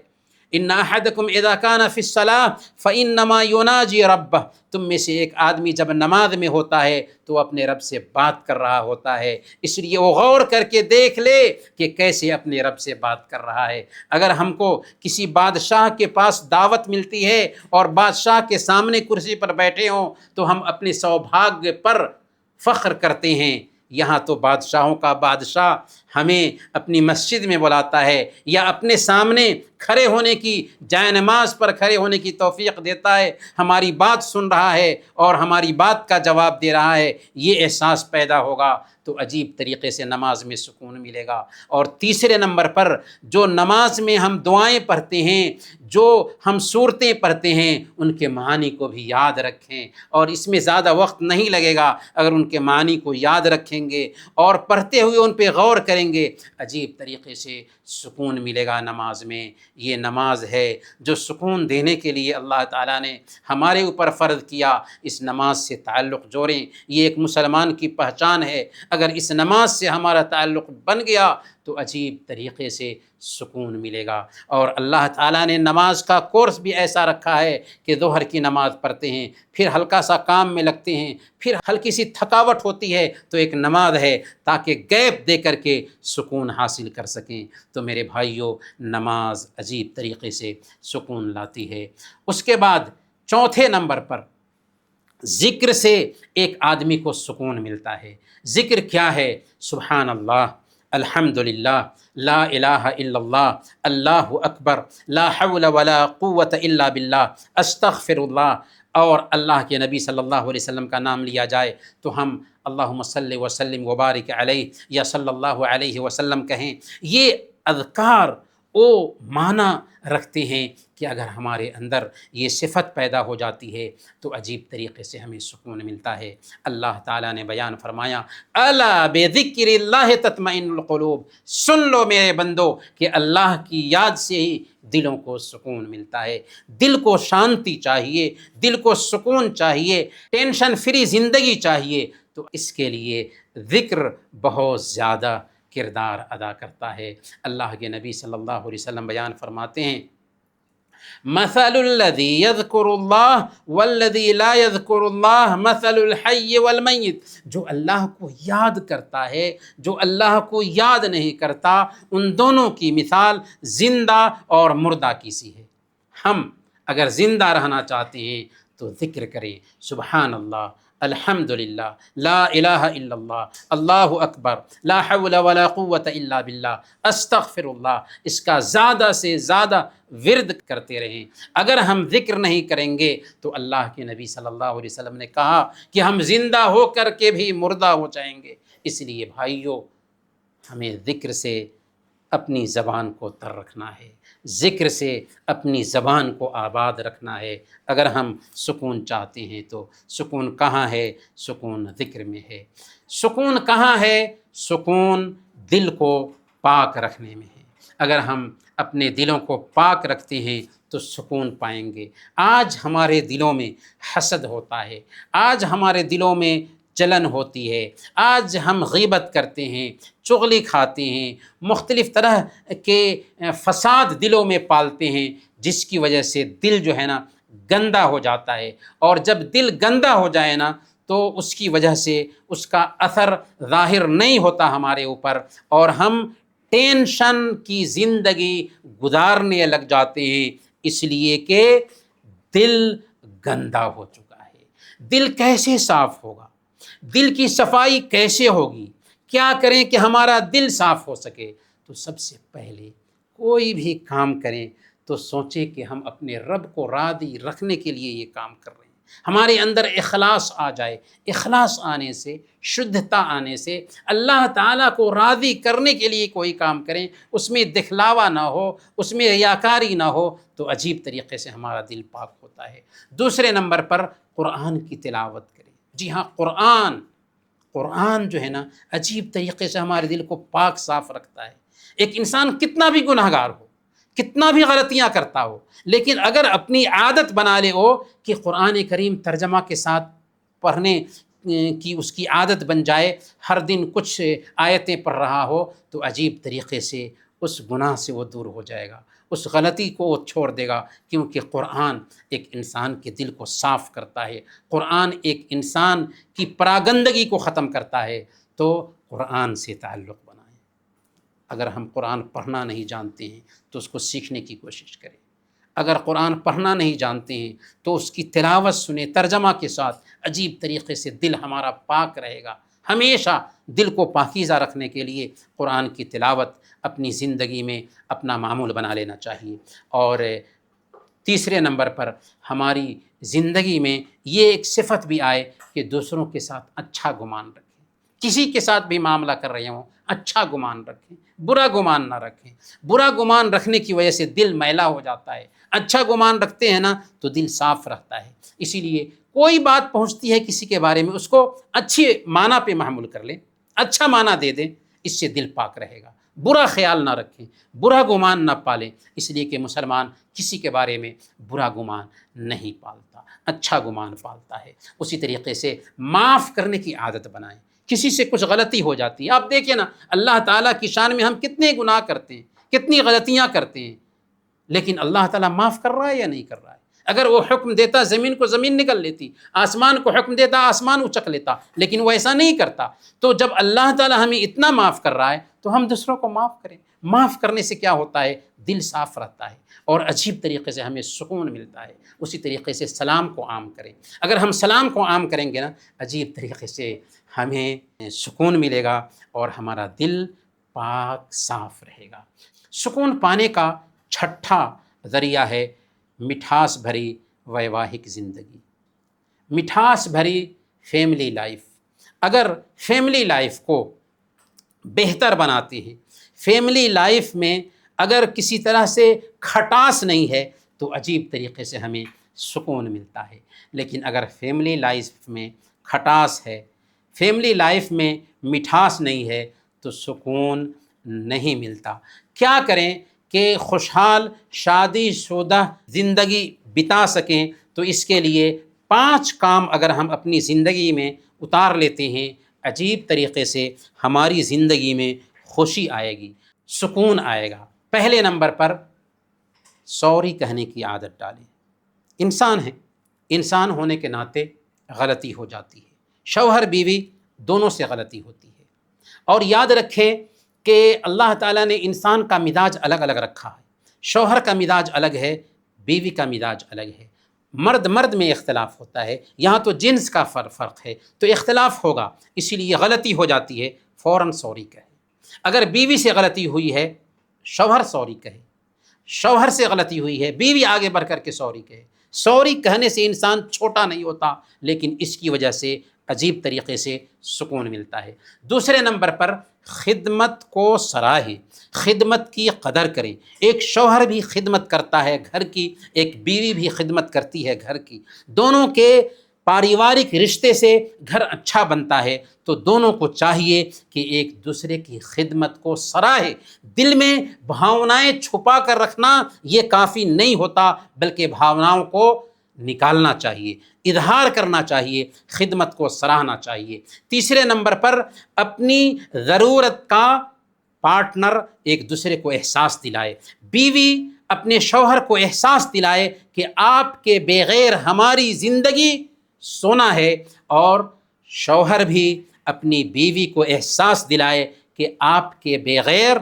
ان احدکم اذا کان فی الصلاۃ فانما یناجی ربہ، تم میں سے ایک آدمی جب نماز میں ہوتا ہے تو وہ اپنے رب سے بات کر رہا ہوتا ہے، اس لیے وہ غور کر کے دیکھ لے کہ کیسے اپنے رب سے بات کر رہا ہے۔ اگر ہم کو کسی بادشاہ کے پاس دعوت ملتی ہے اور بادشاہ کے سامنے کرسی پر بیٹھے ہوں تو ہم اپنے سوبھاگیہ پر فخر کرتے ہیں۔ یہاں تو بادشاہوں کا بادشاہ ہمیں اپنی مسجد میں بلاتا ہے یا اپنے سامنے کھڑے ہونے کی، جائے نماز پر کھڑے ہونے کی توفیق دیتا ہے، ہماری بات سن رہا ہے اور ہماری بات کا جواب دے رہا ہے۔ یہ احساس پیدا ہوگا تو عجیب طریقے سے نماز میں سکون ملے گا۔ اور تیسرے نمبر پر جو نماز میں ہم دعائیں پڑھتے ہیں، جو ہم صورتیں پڑھتے ہیں، ان کے معنی کو بھی یاد رکھیں، اور اس میں زیادہ وقت نہیں لگے گا اگر ان کے معنی کو یاد رکھیں گے اور پڑھتے ہوئے ان پہ غور کریں گے، عجیب طریقے سے سکون ملے گا نماز میں۔ یہ نماز ہے جو سکون دینے کے لیے اللہ تعالیٰ نے ہمارے اوپر فرض کیا۔ اس نماز سے تعلق جوڑیں، یہ ایک مسلمان کی پہچان ہے۔ اگر اس نماز سے ہمارا تعلق بن گیا تو عجیب طریقے سے سکون ملے گا۔ اور اللہ تعالیٰ نے نماز کا کورس بھی ایسا رکھا ہے کہ ظہر کی نماز پڑھتے ہیں، پھر ہلکا سا کام میں لگتے ہیں، پھر ہلکی سی تھکاوٹ ہوتی ہے تو ایک نماز ہے تاکہ گیپ دے کر کے سکون حاصل کر سکیں۔ تو میرے بھائیوں، نماز عجیب طریقے سے سکون لاتی ہے۔ اس کے بعد چوتھے نمبر پر ذکر سے ایک آدمی کو سکون ملتا ہے۔ ذکر کیا ہے؟ سبحان اللہ، الحمدللہ، لا الہ الا اللہ، اللہ اکبر، لا حول ولا قوت الا باللہ، استغفر اللہ، اور اللہ کے نبی صلی اللہ علیہ وسلم کا نام لیا جائے تو ہم اللہم صلی وسلم وبارک علیہ یا صلی اللہ علیہ وسلم کہیں۔ یہ اذکار وہ معنی رکھتے ہیں کہ اگر ہمارے اندر یہ صفت پیدا ہو جاتی ہے تو عجیب طریقے سے ہمیں سکون ملتا ہے۔ اللہ تعالیٰ نے بیان فرمایا، الا بذکر اللہ تطمئن القلوب، سن لو میرے بندو کہ اللہ کی یاد سے ہی دلوں کو سکون ملتا ہے۔ دل کو شانتی چاہیے، دل کو سکون چاہیے، ٹینشن فری زندگی چاہیے، تو اس کے لیے ذکر بہت زیادہ کردار ادا کرتا ہے۔ اللہ کے نبی صلی اللہ علیہ وسلم بیان فرماتے ہیں، مثل الذی یذکر اللہ والذی لا یذکر اللہ مثل الحی والمیت، جو اللہ کو یاد کرتا ہے، جو اللہ کو یاد نہیں کرتا، ان دونوں کی مثال زندہ اور مردہ کی سی ہے۔ ہم اگر زندہ رہنا چاہتے ہیں تو ذکر کریں، سبحان اللہ، الحمدللہ، لا الہ الا اللہ، اللہ اکبر، لا حول ولا قوت الا باللہ، استغفر اللہ، اس کا زیادہ سے زیادہ ورد کرتے رہیں۔ اگر ہم ذکر نہیں کریں گے تو اللہ کے نبی صلی اللہ علیہ وسلم نے کہا کہ ہم زندہ ہو کر کے بھی مردہ ہو جائیں گے۔ اس لیے بھائیوں، ہمیں ذکر سے اپنی زبان کو تر رکھنا ہے، ذکر سے اپنی زبان کو آباد رکھنا ہے۔ اگر ہم سکون چاہتے ہیں تو سکون کہاں ہے؟ سکون ذکر میں ہے۔ سکون کہاں ہے؟ سکون دل کو پاک رکھنے میں ہے۔ اگر ہم اپنے دلوں کو پاک رکھتے ہیں تو سکون پائیں گے۔ آج ہمارے دلوں میں حسد ہوتا ہے، آج ہمارے دلوں میں جلن ہوتی ہے، آج ہم غیبت کرتے ہیں، چغلی کھاتے ہیں، مختلف طرح کے فساد دلوں میں پالتے ہیں، جس کی وجہ سے دل جو ہے نا گندا ہو جاتا ہے۔ اور جب دل گندا ہو جائے نا تو اس کی وجہ سے اس کا اثر ظاہر نہیں ہوتا ہمارے اوپر، اور ہم ٹینشن کی زندگی گزارنے لگ جاتے ہیں، اس لیے کہ دل گندا ہو چکا ہے۔ دل کیسے صاف ہوگا؟ دل کی صفائی کیسے ہوگی؟ کیا کریں کہ ہمارا دل صاف ہو سکے؟ تو سب سے پہلے کوئی بھی کام کریں تو سوچیں کہ ہم اپنے رب کو راضی رکھنے کے لیے یہ کام کر رہے ہیں۔ ہمارے اندر اخلاص آ جائے، اخلاص آنے سے، شدھتا آنے سے، اللہ تعالیٰ کو راضی کرنے کے لیے کوئی کام کریں، اس میں دکھلاوا نہ ہو، اس میں ریاکاری نہ ہو، تو عجیب طریقے سے ہمارا دل پاک ہوتا ہے۔ دوسرے نمبر پر قرآن کی تلاوت کریں۔ جی ہاں، قرآن جو ہے نا عجیب طریقے سے ہمارے دل کو پاک صاف رکھتا ہے۔ ایک انسان کتنا بھی گناہ گار ہو، کتنا بھی غلطیاں کرتا ہو، لیکن اگر اپنی عادت بنا لے ہو کہ قرآن کریم ترجمہ کے ساتھ پڑھنے کی اس کی عادت بن جائے، ہر دن کچھ آیتیں پڑھ رہا ہو، تو عجیب طریقے سے اس گناہ سے وہ دور ہو جائے گا، اس غلطی کو وہ چھوڑ دے گا، کیونکہ قرآن ایک انسان کے دل کو صاف کرتا ہے، قرآن ایک انسان کی پراگندگی کو ختم کرتا ہے۔ تو قرآن سے تعلق بنائیں۔ اگر ہم قرآن پڑھنا نہیں جانتے ہیں تو اس کو سیکھنے کی کوشش کریں۔ اگر قرآن پڑھنا نہیں جانتے ہیں تو اس کی تلاوت سنیں ترجمہ کے ساتھ، عجیب طریقے سے دل ہمارا پاک رہے گا۔ ہمیشہ دل کو پاکیزہ رکھنے کے لیے قرآن کی تلاوت اپنی زندگی میں اپنا معمول بنا لینا چاہیے۔ اور تیسرے نمبر پر ہماری زندگی میں یہ ایک صفت بھی آئے کہ دوسروں کے ساتھ اچھا گمان رکھیں۔ کسی کے ساتھ بھی معاملہ کر رہے ہوں، اچھا گمان رکھیں، برا گمان نہ رکھیں۔ برا گمان رکھنے کی وجہ سے دل میلا ہو جاتا ہے، اچھا گمان رکھتے ہیں نا تو دل صاف رہتا ہے۔ اسی لیے کوئی بات پہنچتی ہے کسی کے بارے میں، اس کو اچھی معنی پہ محمول کر لیں، اچھا معنی دے دیں، اس سے دل پاک رہے گا۔ برا خیال نہ رکھیں، برا گمان نہ پالیں، اس لیے کہ مسلمان کسی کے بارے میں برا گمان نہیں پالتا، اچھا گمان پالتا ہے۔ اسی طریقے سے معاف کرنے کی عادت بنائیں۔ کسی سے کچھ غلطی ہو جاتی ہے، آپ دیکھیں نا اللہ تعالیٰ کی شان میں ہم کتنے گناہ کرتے ہیں، کتنی غلطیاں کرتے ہیں، لیکن اللہ تعالیٰ معاف کر رہا ہے یا نہیں کر رہا ہے؟ اگر وہ حکم دیتا زمین کو زمین نگل لیتی، آسمان کو حکم دیتا آسمان اچک لیتا، لیکن وہ ایسا نہیں کرتا۔ تو جب اللہ تعالیٰ ہمیں اتنا معاف کر رہا ہے تو ہم دوسروں کو معاف کریں۔ معاف کرنے سے کیا ہوتا ہے؟ دل صاف رہتا ہے اور عجیب طریقے سے ہمیں سکون ملتا ہے۔ اسی طریقے سے سلام کو عام کریں، اگر ہم سلام کو عام کریں گے نا، عجیب طریقے سے ہمیں سکون ملے گا اور ہمارا دل پاک صاف رہے گا۔ سکون پانے کا چھٹا ذریعہ ہے مٹھاس بھری ویواہک زندگی، مٹھاس بھری فیملی لائف۔ اگر فیملی لائف کو بہتر بناتے ہیں، فیملی لائف میں اگر کسی طرح سے کھٹاس نہیں ہے تو عجیب طریقے سے ہمیں سکون ملتا ہے۔ لیکن اگر فیملی لائف میں کھٹاس ہے، فیملی لائف میں مٹھاس نہیں ہے تو سکون نہیں ملتا۔ کیا کریں کہ خوشحال شادی شدہ زندگی بتا سکیں؟ تو اس کے لیے 5 کام اگر ہم اپنی زندگی میں اتار لیتے ہیں، عجیب طریقے سے ہماری زندگی میں خوشی آئے گی، سکون آئے گا۔ پہلے نمبر پر سوری کہنے کی عادت ڈالیں۔ انسان ہیں، انسان ہونے کے ناطے غلطی ہو جاتی ہے، شوہر بیوی دونوں سے غلطی ہوتی ہے، اور یاد رکھیں کہ اللہ تعالیٰ نے انسان کا مزاج الگ الگ رکھا ہے۔ شوہر کا مزاج الگ ہے، بیوی کا مزاج الگ ہے، مرد میں اختلاف ہوتا ہے، یہاں تو جنس کا فرق ہے تو اختلاف ہوگا، اسی لیے غلطی ہو جاتی ہے، فوراً سوری کہے۔ اگر بیوی سے غلطی ہوئی ہے شوہر سوری کہے، شوہر سے غلطی ہوئی ہے بیوی آگے بڑھ کر کے سوری کہے۔ سوری کہنے سے انسان چھوٹا نہیں ہوتا، لیکن اس کی وجہ سے عجیب طریقے سے سکون ملتا ہے۔ دوسرے نمبر پر خدمت کو سراہیں، خدمت کی قدر کریں۔ ایک شوہر بھی خدمت کرتا ہے گھر کی، ایک بیوی بھی خدمت کرتی ہے گھر کی، دونوں کے پاریوارک رشتے سے گھر اچھا بنتا ہے، تو دونوں کو چاہیے کہ ایک دوسرے کی خدمت کو سراہے۔ دل میں بھاونائیں چھپا کر رکھنا یہ کافی نہیں ہوتا، بلکہ بھاوناؤں کو نکالنا چاہیے، اظہار کرنا چاہیے، خدمت کو سراہنا چاہیے۔ تیسرے نمبر پر اپنی ضرورت کا پارٹنر ایک دوسرے کو احساس دلائے۔ بیوی اپنے شوہر کو احساس دلائے کہ آپ کے بغیر ہماری زندگی سونا ہے، اور شوہر بھی اپنی بیوی کو احساس دلائے کہ آپ کے بغیر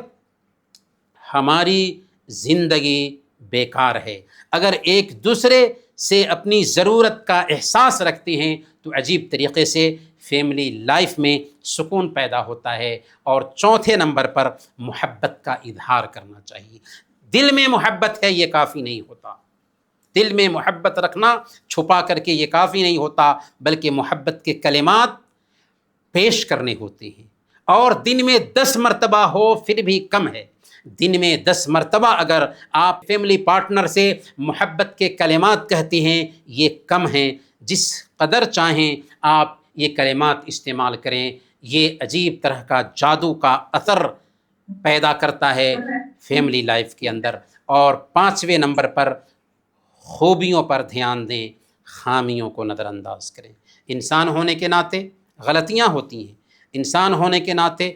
ہماری زندگی بیکار ہے۔ اگر ایک دوسرے سے اپنی ضرورت کا احساس رکھتے ہیں تو عجیب طریقے سے فیملی لائف میں سکون پیدا ہوتا ہے۔ اور چوتھے نمبر پر محبت کا اظہار کرنا چاہیے۔ دل میں محبت ہے یہ کافی نہیں ہوتا، دل میں محبت رکھنا چھپا کر کے یہ کافی نہیں ہوتا، بلکہ محبت کے کلمات پیش کرنے ہوتے ہیں، اور دن میں 10 مرتبہ ہو پھر بھی کم ہے۔ دن میں 10 مرتبہ اگر آپ فیملی پارٹنر سے محبت کے کلمات کہتے ہیں یہ کم ہیں، جس قدر چاہیں آپ یہ کلمات استعمال کریں، یہ عجیب طرح کا جادو کا اثر پیدا کرتا ہے فیملی لائف کے اندر۔ اور 5ویں نمبر پر خوبیوں پر دھیان دیں، خامیوں کو نظر انداز کریں۔ انسان ہونے کے ناطے غلطیاں ہوتی ہیں، انسان ہونے کے ناطے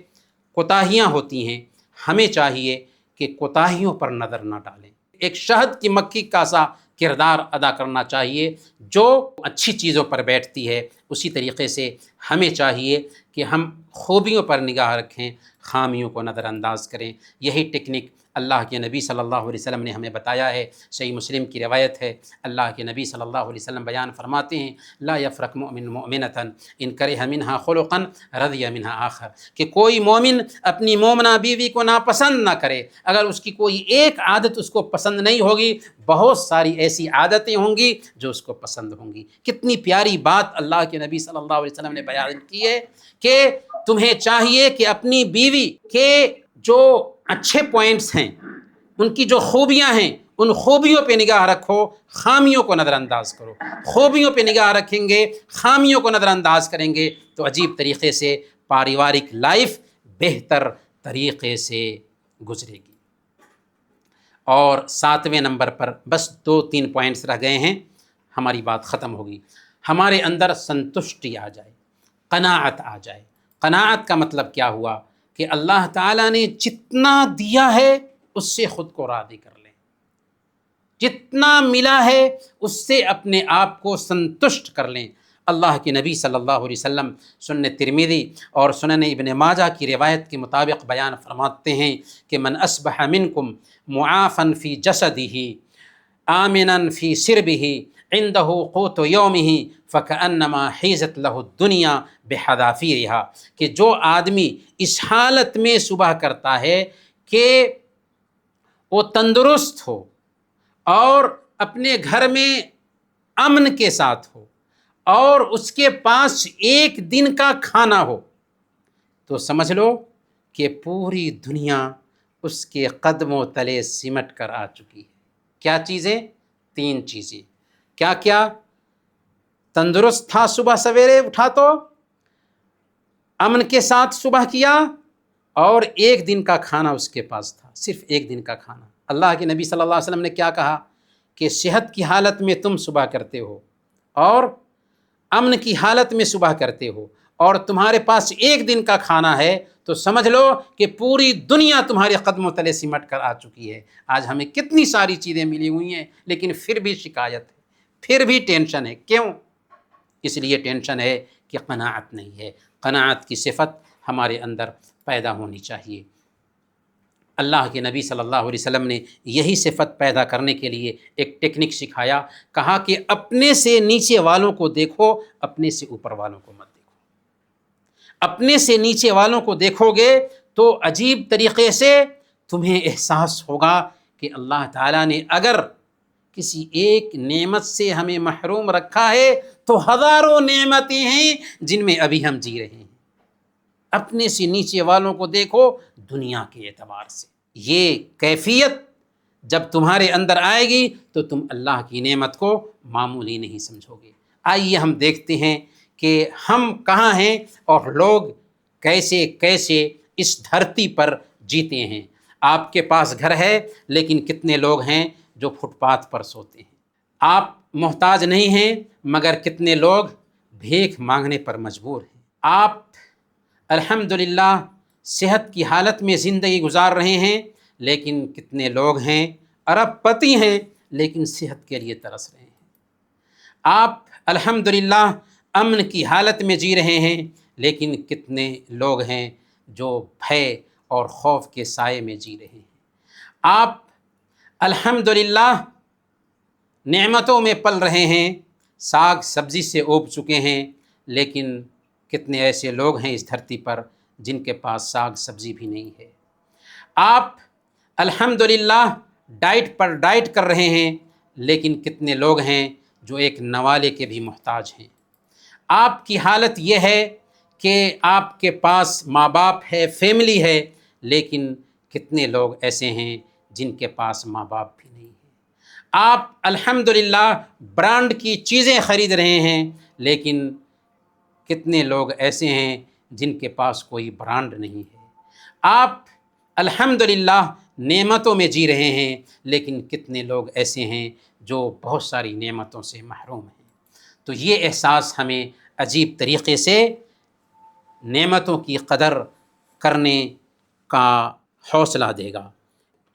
کوتاہیاں ہوتی ہیں، ہمیں چاہیے کہ کوتاہیوں پر نظر نہ ڈالیں، ایک شہد کی مکھی کا سا کردار ادا کرنا چاہیے، جو اچھی چیزوں پر بیٹھتی ہے اسی طریقے سے ہمیں چاہیے کہ ہم خوبیوں پر نگاہ رکھیں، خامیوں کو نظر انداز کریں۔ یہی ٹیکنک اللہ کے نبی صلی اللہ علیہ وسلم نے ہمیں بتایا ہے۔ صحیح مسلم کی روایت ہے، اللہ کے نبی صلی اللہ علیہ وسلم بیان فرماتے ہیں، لا یفرق مؤمن مؤمنۃ ان کرہ منہا خلقا رضی منہا آخر، کہ کوئی مومن اپنی مومنہ بیوی کو ناپسند نہ کرے، اگر اس کی کوئی ایک عادت اس کو پسند نہیں ہوگی، بہت ساری ایسی عادتیں ہوں گی جو اس کو پسند ہوں گی۔ کتنی پیاری بات اللہ کے نبی صلی اللہ علیہ وسلم نے بیان کی ہے کہ تمہیں چاہیے کہ اپنی بیوی کے جو اچھے پوائنٹس ہیں، ان کی جو خوبیاں ہیں، ان خوبیوں پہ نگاہ رکھو، خامیوں کو نظر انداز کرو۔ خوبیوں پہ نگاہ رکھیں گے، خامیوں کو نظر انداز کریں گے تو عجیب طریقے سے پاریوارک لائف بہتر طریقے سے گزرے گی۔ اور 7ویں نمبر پر بس 2-3 پوائنٹس رہ گئے ہیں، ہماری بات ختم ہوگی۔ ہمارے اندر سنتشٹی آ جائے، قناعت آ جائے، قناعت کا مطلب کیا ہوا کہ اللہ تعالیٰ نے جتنا دیا ہے اس سے خود کو راضی کر لیں، جتنا ملا ہے اس سے اپنے آپ کو سنتشٹ کر لیں۔ اللہ کے نبی صلی اللہ علیہ وسلم سنن ترمذی اور سنن ابن ماجہ کی روایت کے مطابق بیان فرماتے ہیں کہ من اصبح منکم معافا فی جسدہ آمنا فی سربہ عنده قوت یومہ فکأنما حیزت لہ الدنیا بحذافیرہا، کہ جو آدمی اس حالت میں صبح کرتا ہے کہ وہ تندرست ہو اور اپنے گھر میں امن کے ساتھ ہو اور اس کے پاس ایک دن کا کھانا ہو، تو سمجھ لو کہ پوری دنیا اس کے قدموں تلے سمٹ کر آ چکی ہے۔ کیا چیزیں؟ 3 چیزیں۔ کیا کیا؟ تندرست تھا، صبح سویرے اٹھا تو امن کے ساتھ صبح کیا، اور ایک دن کا کھانا اس کے پاس تھا، صرف ایک دن کا کھانا۔ اللہ کے نبی صلی اللہ علیہ وسلم نے کیا کہا کہ صحت کی حالت میں تم صبح کرتے ہو اور امن کی حالت میں صبح کرتے ہو اور تمہارے پاس ایک دن کا کھانا ہے، تو سمجھ لو کہ پوری دنیا تمہارے قدموں تلے سمٹ کر آ چکی ہے۔ آج ہمیں کتنی ساری چیزیں ملی ہوئی ہیں لیکن پھر بھی شکایت ہے، پھر بھی ٹینشن ہے۔ کیوں؟ اس لیے ٹینشن ہے کہ قناعت نہیں ہے۔ قناعت کی صفت ہمارے اندر پیدا ہونی چاہیے۔ اللہ کے نبی صلی اللہ علیہ وسلم نے یہی صفت پیدا کرنے کے لیے ایک ٹیکنک سکھایا، کہا کہ اپنے سے نیچے والوں کو دیکھو، اپنے سے اوپر والوں کو مت دیکھو۔ اپنے سے نیچے والوں کو دیکھو گے تو عجیب طریقے سے تمہیں احساس ہوگا کہ اللہ تعالیٰ نے اگر کسی ایک نعمت سے ہمیں محروم رکھا ہے تو ہزاروں نعمتیں ہیں جن میں ابھی ہم جی رہے ہیں۔ اپنے سے نیچے والوں کو دیکھو دنیا کے اعتبار سے۔ یہ کیفیت جب تمہارے اندر آئے گی تو تم اللہ کی نعمت کو معمولی نہیں سمجھو گے۔ آئیے ہم دیکھتے ہیں کہ ہم کہاں ہیں اور لوگ کیسے کیسے اس دھرتی پر جیتے ہیں۔ آپ کے پاس گھر ہے لیکن کتنے لوگ ہیں جو فٹ پاتھ پر سوتے ہیں۔ آپ محتاج نہیں ہیں مگر کتنے لوگ بھیک مانگنے پر مجبور ہیں۔ آپ الحمدللہ صحت کی حالت میں زندگی گزار رہے ہیں لیکن کتنے لوگ ہیں ارب پتی ہیں لیکن صحت کے لیے ترس رہے ہیں۔ آپ الحمدللہ امن کی حالت میں جی رہے ہیں لیکن کتنے لوگ ہیں جو بھے اور خوف کے سائے میں جی رہے ہیں۔ آپ الحمدللہ نعمتوں میں پل رہے ہیں، ساگ سبزی سے اوب چکے ہیں، لیکن کتنے ایسے لوگ ہیں اس دھرتی پر جن کے پاس ساگ سبزی بھی نہیں ہے۔ آپ الحمدللہ ڈائٹ پر ڈائٹ کر رہے ہیں لیکن کتنے لوگ ہیں جو ایک نوالے کے بھی محتاج ہیں۔ آپ کی حالت یہ ہے کہ آپ کے پاس ماں باپ ہے، فیملی ہے، لیکن کتنے لوگ ایسے ہیں جن کے پاس ماں باپ بھی نہیں ہیں۔ آپ الحمدللہ برانڈ کی چیزیں خرید رہے ہیں لیکن کتنے لوگ ایسے ہیں جن کے پاس کوئی برانڈ نہیں ہے۔ آپ الحمدللہ نعمتوں میں جی رہے ہیں لیکن کتنے لوگ ایسے ہیں جو بہت ساری نعمتوں سے محروم ہیں۔ تو یہ احساس ہمیں عجیب طریقے سے نعمتوں کی قدر کرنے کا حوصلہ دے گا۔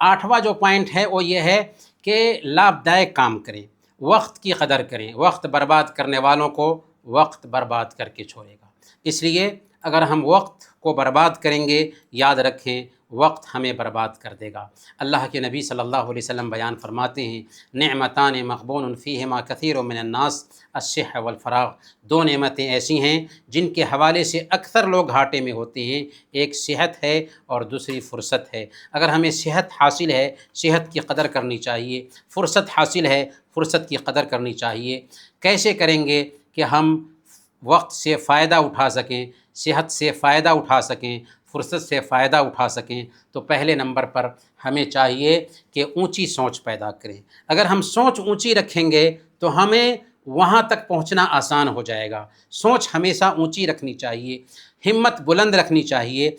8واں جو پوائنٹ ہے وہ یہ ہے کہ لابھدائک کام کریں، وقت کی قدر کریں۔ وقت برباد کرنے والوں کو وقت برباد کر کے چھوڑے گا۔ اس لیے اگر ہم وقت کو برباد کریں گے، یاد رکھیں وقت ہمیں برباد کر دے گا۔ اللہ کے نبی صلی اللہ علیہ وسلم بیان فرماتے ہیں نعمتان مغبون فیہما کثیر من الناس الصحہ والفراغ۔ 2 نعمتیں ایسی ہیں جن کے حوالے سے اکثر لوگ گھاٹے میں ہوتے ہیں، ایک صحت ہے اور دوسری فرصت ہے۔ اگر ہمیں صحت حاصل ہے، صحت کی قدر کرنی چاہیے، فرصت حاصل ہے، فرصت کی قدر کرنی چاہیے۔ کیسے کریں گے کہ ہم وقت سے فائدہ اٹھا سکیں، صحت سے فائدہ اٹھا سکیں، فرصت سے فائدہ اٹھا سکیں؟ تو پہلے نمبر پر ہمیں چاہیے کہ اونچی سوچ پیدا کریں۔ اگر ہم سوچ اونچی رکھیں گے تو ہمیں وہاں تک پہنچنا آسان ہو جائے گا۔ سوچ ہمیشہ اونچی رکھنی چاہیے، ہمت بلند رکھنی چاہیے۔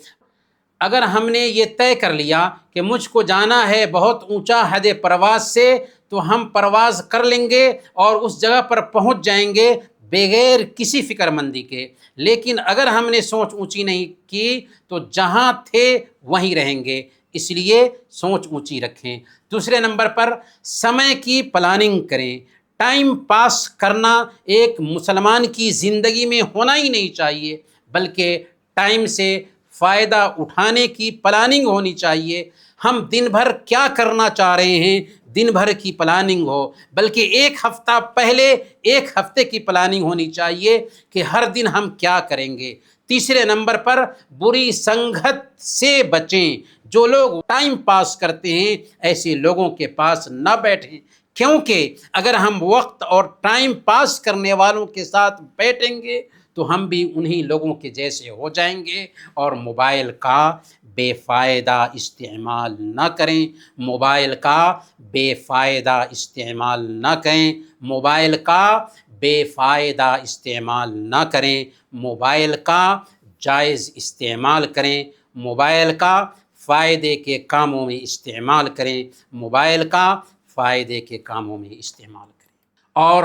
اگر ہم نے یہ طے کر لیا کہ مجھ کو جانا ہے بہت اونچا حد پرواز سے، تو ہم پرواز کر لیں گے اور اس جگہ پر پہنچ جائیں گے بغیر کسی فکر مندی کے، لیکن اگر ہم نے سوچ اونچی نہیں کی تو جہاں تھے وہیں رہیں گے، اس لیے سوچ اونچی رکھیں۔ دوسرے نمبر پر سمے کی پلاننگ کریں۔ ٹائم پاس کرنا ایک مسلمان کی زندگی میں ہونا ہی نہیں چاہیے، بلکہ ٹائم سے فائدہ اٹھانے کی پلاننگ ہونی چاہیے۔ ہم دن بھر کیا کرنا چاہ رہے ہیں، دن بھر کی پلاننگ ہو، بلکہ ایک ہفتہ پہلے ایک ہفتے کی پلاننگ ہونی چاہیے کہ ہر دن ہم کیا کریں گے۔ تیسرے نمبر پر بری سنگت سے بچیں۔ جو لوگ ٹائم پاس کرتے ہیں ایسے لوگوں کے پاس نہ بیٹھیں، کیونکہ اگر ہم وقت اور ٹائم پاس کرنے والوں کے ساتھ بیٹھیں گے تو ہم بھی انہی لوگوں کے جیسے ہو جائیں گے۔ اور موبائل کا بے فائدہ استعمال نہ کریں، موبائل کا بے فائدہ استعمال نہ کریں، موبائل کا بے فائدہ استعمال نہ کریں، موبائل کا جائز استعمال کریں، موبائل کا فائدے کے کاموں میں استعمال کریں، موبائل کا فائدے کے کاموں میں استعمال کریں۔ اور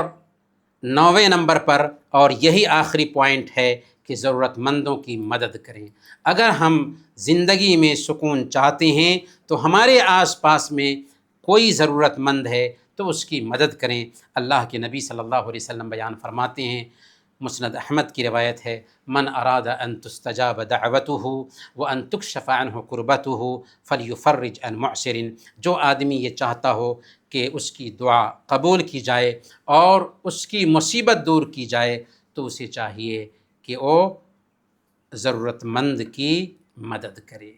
9ویں نمبر پر، اور یہی آخری پوائنٹ ہے، کہ ضرورت مندوں کی مدد کریں۔ اگر ہم زندگی میں سکون چاہتے ہیں تو ہمارے آس پاس میں کوئی ضرورت مند ہے تو اس کی مدد کریں۔ اللہ کے نبی صلی اللہ علیہ وسلم بیان فرماتے ہیں، مسند احمد کی روایت ہے، من اراد ان تستجاب دعوته وان تکشف عنہ کربته فلیفرج عن معسر۔ جو آدمی یہ چاہتا ہو کہ اس کی دعا قبول کی جائے اور اس کی مصیبت دور کی جائے تو اسے چاہیے کہ وہ ضرورت مند کی مدد کرے،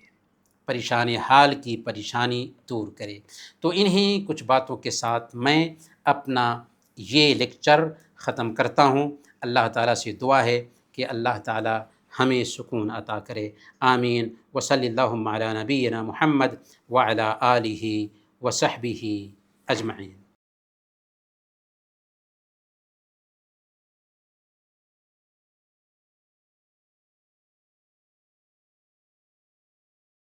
پریشان حال کی پریشانی دور کرے۔ تو انہی کچھ باتوں کے ساتھ میں اپنا یہ لیکچر ختم کرتا ہوں۔ اللہ تعالیٰ سے دعا ہے کہ اللہ تعالیٰ ہمیں سکون عطا کرے، آمین۔ وصلی اللہم علی نبینا محمد وعلی آلہ وصحبہ اجمعین۔